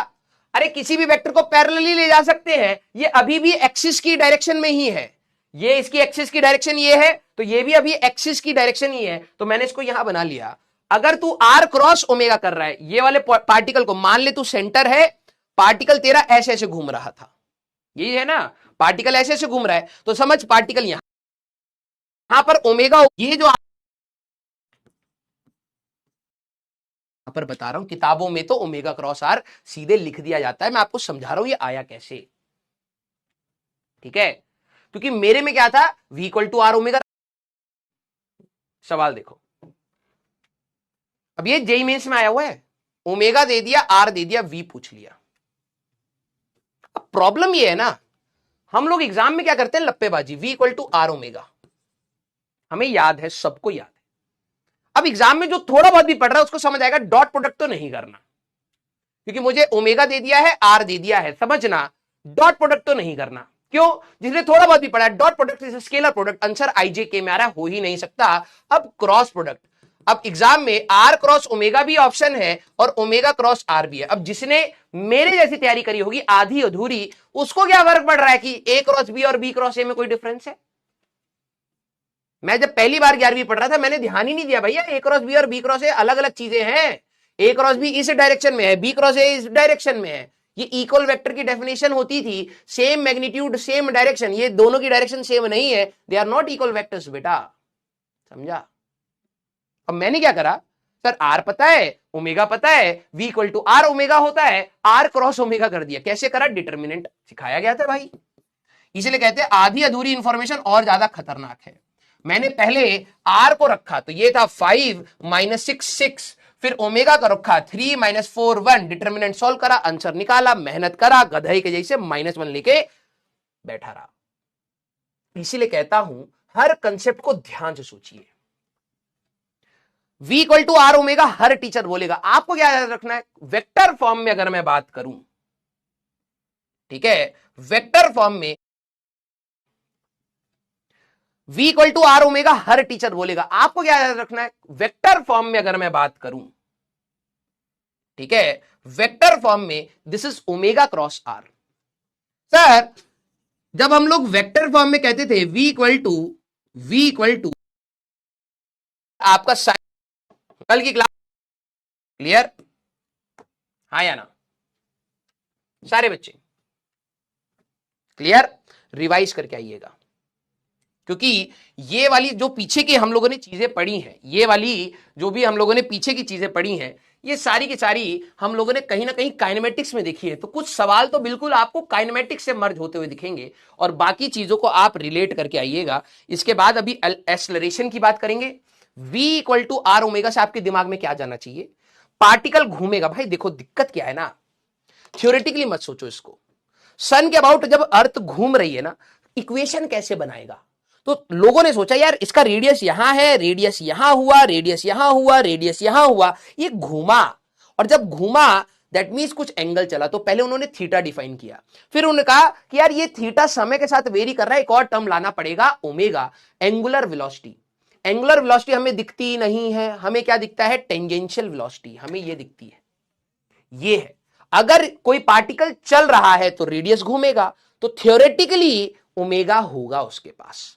अरे किसी भी वेक्टर को पैरेलली ले जा सकते हैं, ये अभी भी एक्सिस की डायरेक्शन में ही है। ये इसकी एक्सिस की डायरेक्शन ये है, तो ये भी अभी एक्सिस की डायरेक्शन ही है, तो मैंने इसको यहां बना लिया। अगर तू आर क्रॉस ओमेगा कर रहा है, ये वाले पार्टिकल को मान ले तू सेंटर है, पार्टिकल तेरा ऐसे ऐसे घूम रहा था, यही है ना, पार्टिकल ऐसे ऐसे घूम रहा है, तो समझ पार्टिकल यहां पर ओमेगा, ये जो पर बता रहा हूं किताबों में तो ओमेगा क्रॉस आर सीधे लिख दिया जाता है, मैं आपको समझा रहा हूं ये आया कैसे, ठीक है? क्योंकि मेरे में क्या था, v equal to R omega. सवाल देखो, अब ये जेई मेंस में आया हुआ है, ओमेगा दे दिया, आर दे दिया, v पूछ लिया। अब प्रॉब्लम ये है ना, हम लोग एग्जाम में क्या करते हैं, लप्पेबाजी, v equal to R omega हमें याद है, सबको याद है। अब एग्जाम में जो थोड़ा बहुत भी पढ़ रहा है उसको समझ आएगा, डॉट प्रोडक्ट तो नहीं करना, क्योंकि मुझे ओमेगा दे दिया है, आर दे दिया है, समझना, डॉट प्रोडक्ट तो नहीं करना। क्यों? जिसने थोड़ा बहुत भी पढ़ा है, dot product is scalar product, answer IJ के में आ रहा है, हो ही नहीं सकता। अब क्रॉस प्रोडक्ट, अब एग्जाम में आर क्रॉस ओमेगा भी ऑप्शन है और ओमेगा क्रॉस आर भी है। अब जिसने मेरे जैसी तैयारी करी होगी आधी अधूरी, उसको क्या फर्क पड़ रहा है कि ए क्रॉस बी और बी क्रॉस ए में कोई डिफरेंस है? मैं जब पहली बार 11वीं पढ़ रहा था मैंने ध्यान ही नहीं दिया, भैया ए क्रॉस बी और बी क्रॉस ए अलग अलग चीजें हैं। ए क्रॉस बी इस डायरेक्शन में है, बी क्रॉस ए इस डायरेक्शन में है। ये इक्वल वेक्टर की डेफिनेशन होती थी, सेम मैग्नीट्यूड सेम डायरेक्शन, ये दोनों की डायरेक्शन सेम नहीं है, they are not equal vectors बेटा, समझा? अब मैंने क्या करा, सर आर पता है, ओमेगा पता है, v equal to R omega होता है, आर क्रॉस ओमेगा कर दिया। कैसे करा? डिटर्मिनेंट सिखाया गया था भाई, इसलिए कहते हैं आधी अधूरी इंफॉर्मेशन और ज्यादा खतरनाक है। मैंने पहले आर को रखा तो ये था 5 माइनस 6, फिर ओमेगा का रखा 3 माइनस 4 1, डिटर्मिनेंट सॉल्व करा, आंसर निकाला, मेहनत करा, गधे के जैसे -1 लेके बैठा रहा। इसीलिए कहता हूं हर कंसेप्ट को ध्यान से सोचिए। v equal to R omega हर टीचर बोलेगा, आपको क्या याद रखना है, वेक्टर फॉर्म में अगर मैं बात करूं, ठीक है, वेक्टर फॉर्म में v equal to R omega हर टीचर बोलेगा, आपको क्या याद रखना है, वेक्टर फॉर्म में अगर मैं बात करूं, ठीक है, वेक्टर फॉर्म में this is omega cross R. Sir जब हम लोग वेक्टर फॉर्म में कहते थे v इक्वल टू आपका साइन, कल की क्लास क्लियर, हाँ या ना सारे बच्चे? क्लियर, रिवाइज करके आइएगा, क्योंकि ये वाली जो पीछे की हम लोगों ने चीजें पढ़ी हैं, ये वाली जो भी हम लोगों ने पीछे की चीजें पढ़ी हैं, ये सारी की सारी हम लोगों ने कहीं ना कहीं काइनेमेटिक्स में देखी है। तो कुछ सवाल तो बिल्कुल आपको काइनेमेटिक्स से मर्ज होते हुए दिखेंगे और बाकी चीजों को आप रिलेट करके आइएगा। इसके बाद अभी एक्सेलरेशन की बात करेंगे। v equal to R omega से आपके दिमाग में क्या जाना चाहिए, पार्टिकल घूमेगा। भाई देखो दिक्कत क्या है ना, थ्योरेटिकली मत सोचो इसको, सन के अबाउट जब अर्थ घूम रही है ना, इक्वेशन कैसे बनाएगा? तो लोगों ने सोचा यार इसका रेडियस यहां है, रेडियस यहां हुआ, रेडियस यहां हुआ, रेडियस यहां हुआ, ये घूमा, और जब घूमा दैट मीन्स कुछ एंगल चला। तो पहले उन्होंने थीटा डिफाइन किया, फिर उन्होंने कहा कि यार ये थीटा समय के साथ वेरी कर रहा है, एक और टर्म लाना पड़ेगा omega, angular velocity. Angular velocity हमें दिखती नहीं है, हमें क्या दिखता है, टेंजेंशियल वेलोसिटी, हमें ये दिखती है, ये है। अगर कोई पार्टिकल चल रहा है तो रेडियस घूमेगा, तो थियोरेटिकली ओमेगा होगा उसके पास।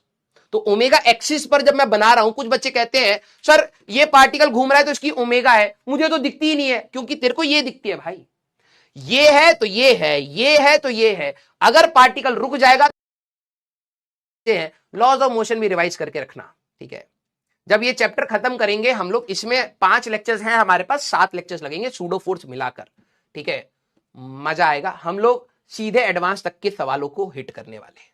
तो ओमेगा एक्सिस पर जब मैं बना रहा हूं, कुछ बच्चे कहते हैं सर ये पार्टिकल घूम रहा है तो इसकी ओमेगा है, मुझे तो दिखती ही नहीं है, क्योंकि तेरे को ये दिखती है भाई, ये है तो ये है, ये है तो ये है। अगर पार्टिकल रुक जाएगा, लॉज ऑफ मोशन भी रिवाइज करके रखना, ठीक है। जब ये चैप्टर खत्म करेंगे हम लोग, इसमें 5 लेक्चर्स हैं हमारे पास, 7 लेक्चर्स लगेंगे सूडो फोर्स मिलाकर, ठीक है। मजा आएगा, हम लोग सीधे एडवांस तक के सवालों को हिट करने वाले हैं।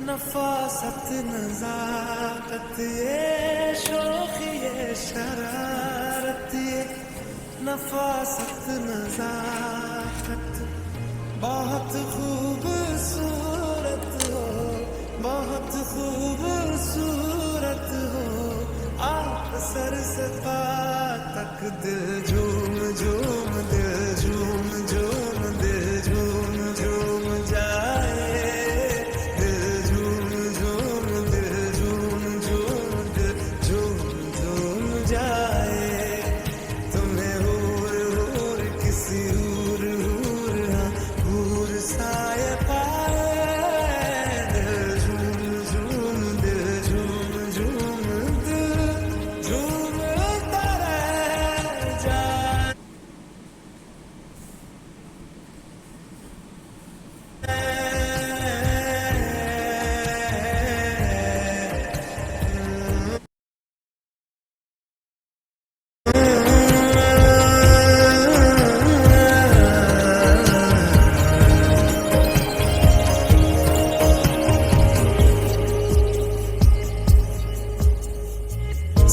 नफासत नजाकत ये शौक ये शरारत ये नफासत नजाकत बहुत खूबसूरत हो बहुत खूबसूरत हो आप सर से पा तक दिल झूम झूम दिल झूम झूम दिल झूम झूम जाए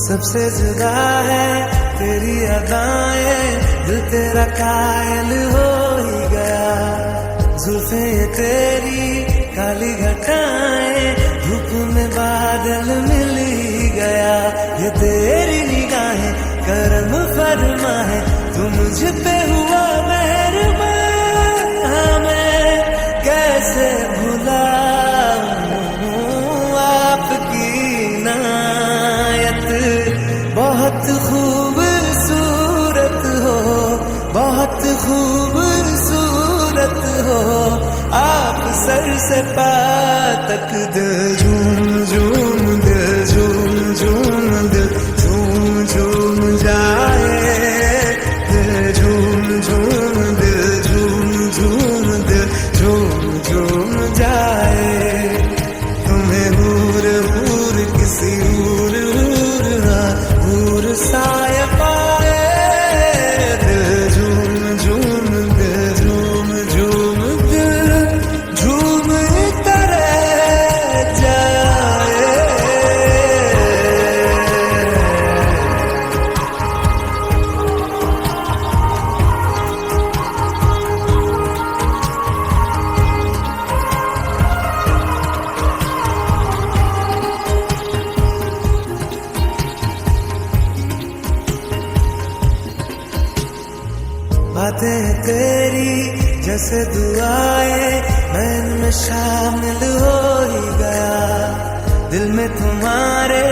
सबसे जुदा है तेरी अदाएं दिल तेरा कायल हो ही गया जुल्फे तेरी काली घटाएं धूप में बादल मिल ही गया ये तेरी निगाहें करम फरमा है तू मुझ पे हुआ मेहरबान मैं कैसे भुलाऊं आपकी नायत बहुत खूबसूरत हो बहुत खूबसूरत हो आप सर से पा तक दिल झूम झूम दिल झूम झूम दिल झूम झूम जाए दिल झूम झूम दिल झूम झूम दिल झूम झूम जाए तुम्हें हूर हूर किसी हूर हूर साया पाए दिल झूम झूम दिल झूम झूम दिल झूम तरह जाए बातें तेरी जैसे दुआएं मैं इनमें शामिल हो ही गया दिल में तुम्हारे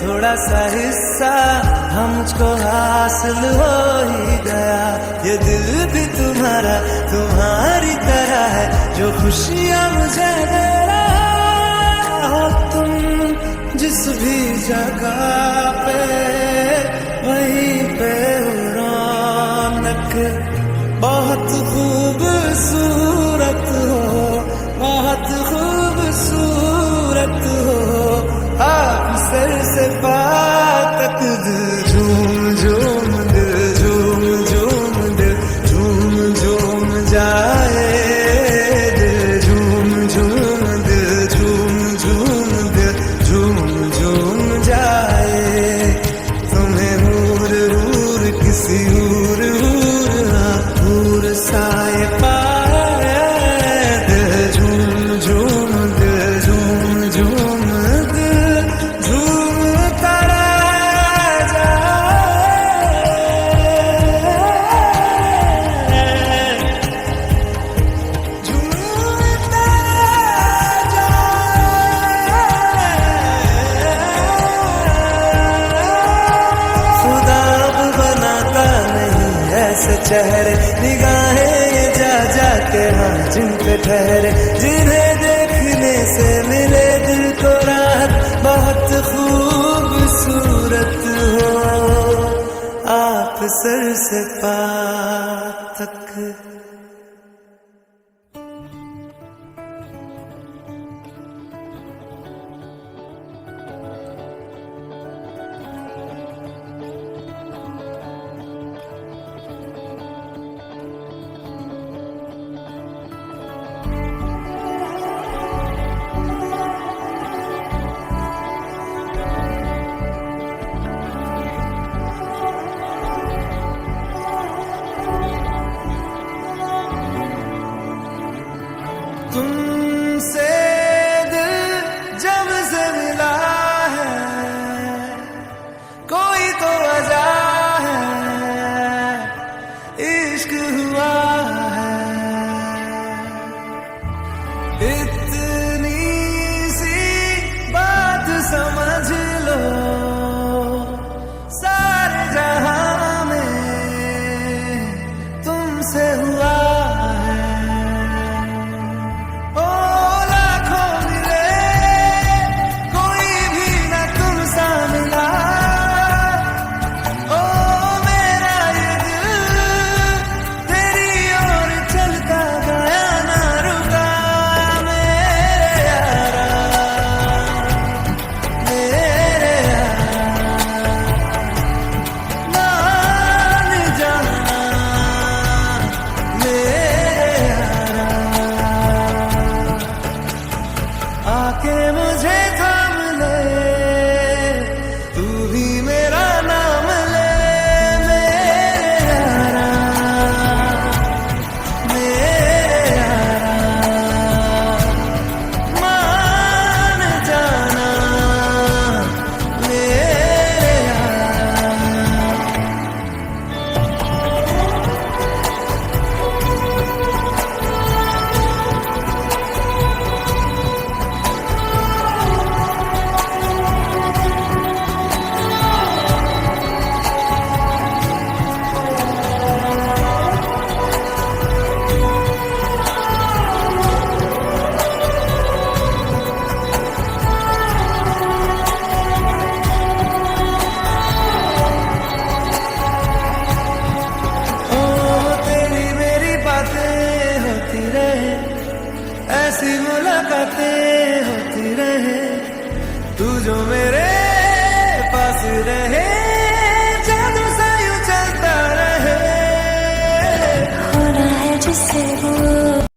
थोड़ा सा हिस्सा हम मुझको हासिल हो ही गया ये दिल भी तुम्हारा तुम्हारी तरह है जो खुशियाँ मुझे दे रहा हो तुम जिस भी जगह पे वहीं पे हो रौनक बहुत खूबसूरत हो बहुत खूबसूरत हो आप सर से पा तक दिल झूम झूम दिल झूम झूम दिल झूम झूम जाए दिल झूम झूम दिल झूम झूम दिल झूम झूम जाए तुम्हें हूर हूर किसी हूर हूर साए पाए दिल झूम झूम दिल झूम झूम दिल झूम तरह जाए झूम तरह जाए खुदा अब बनाता नहीं ऐसे चेहरे निगाहें ये जा जा के हम जिन पे ठहरे जिन्हें देखने से मिले दिल को राहत बहुत खूबसूरत हो आप सर से पा तक मुलाकातें होती रहे, तू जो मेरे पास रहे, जादू सा यूं चलता रहे। होना है जिससे वो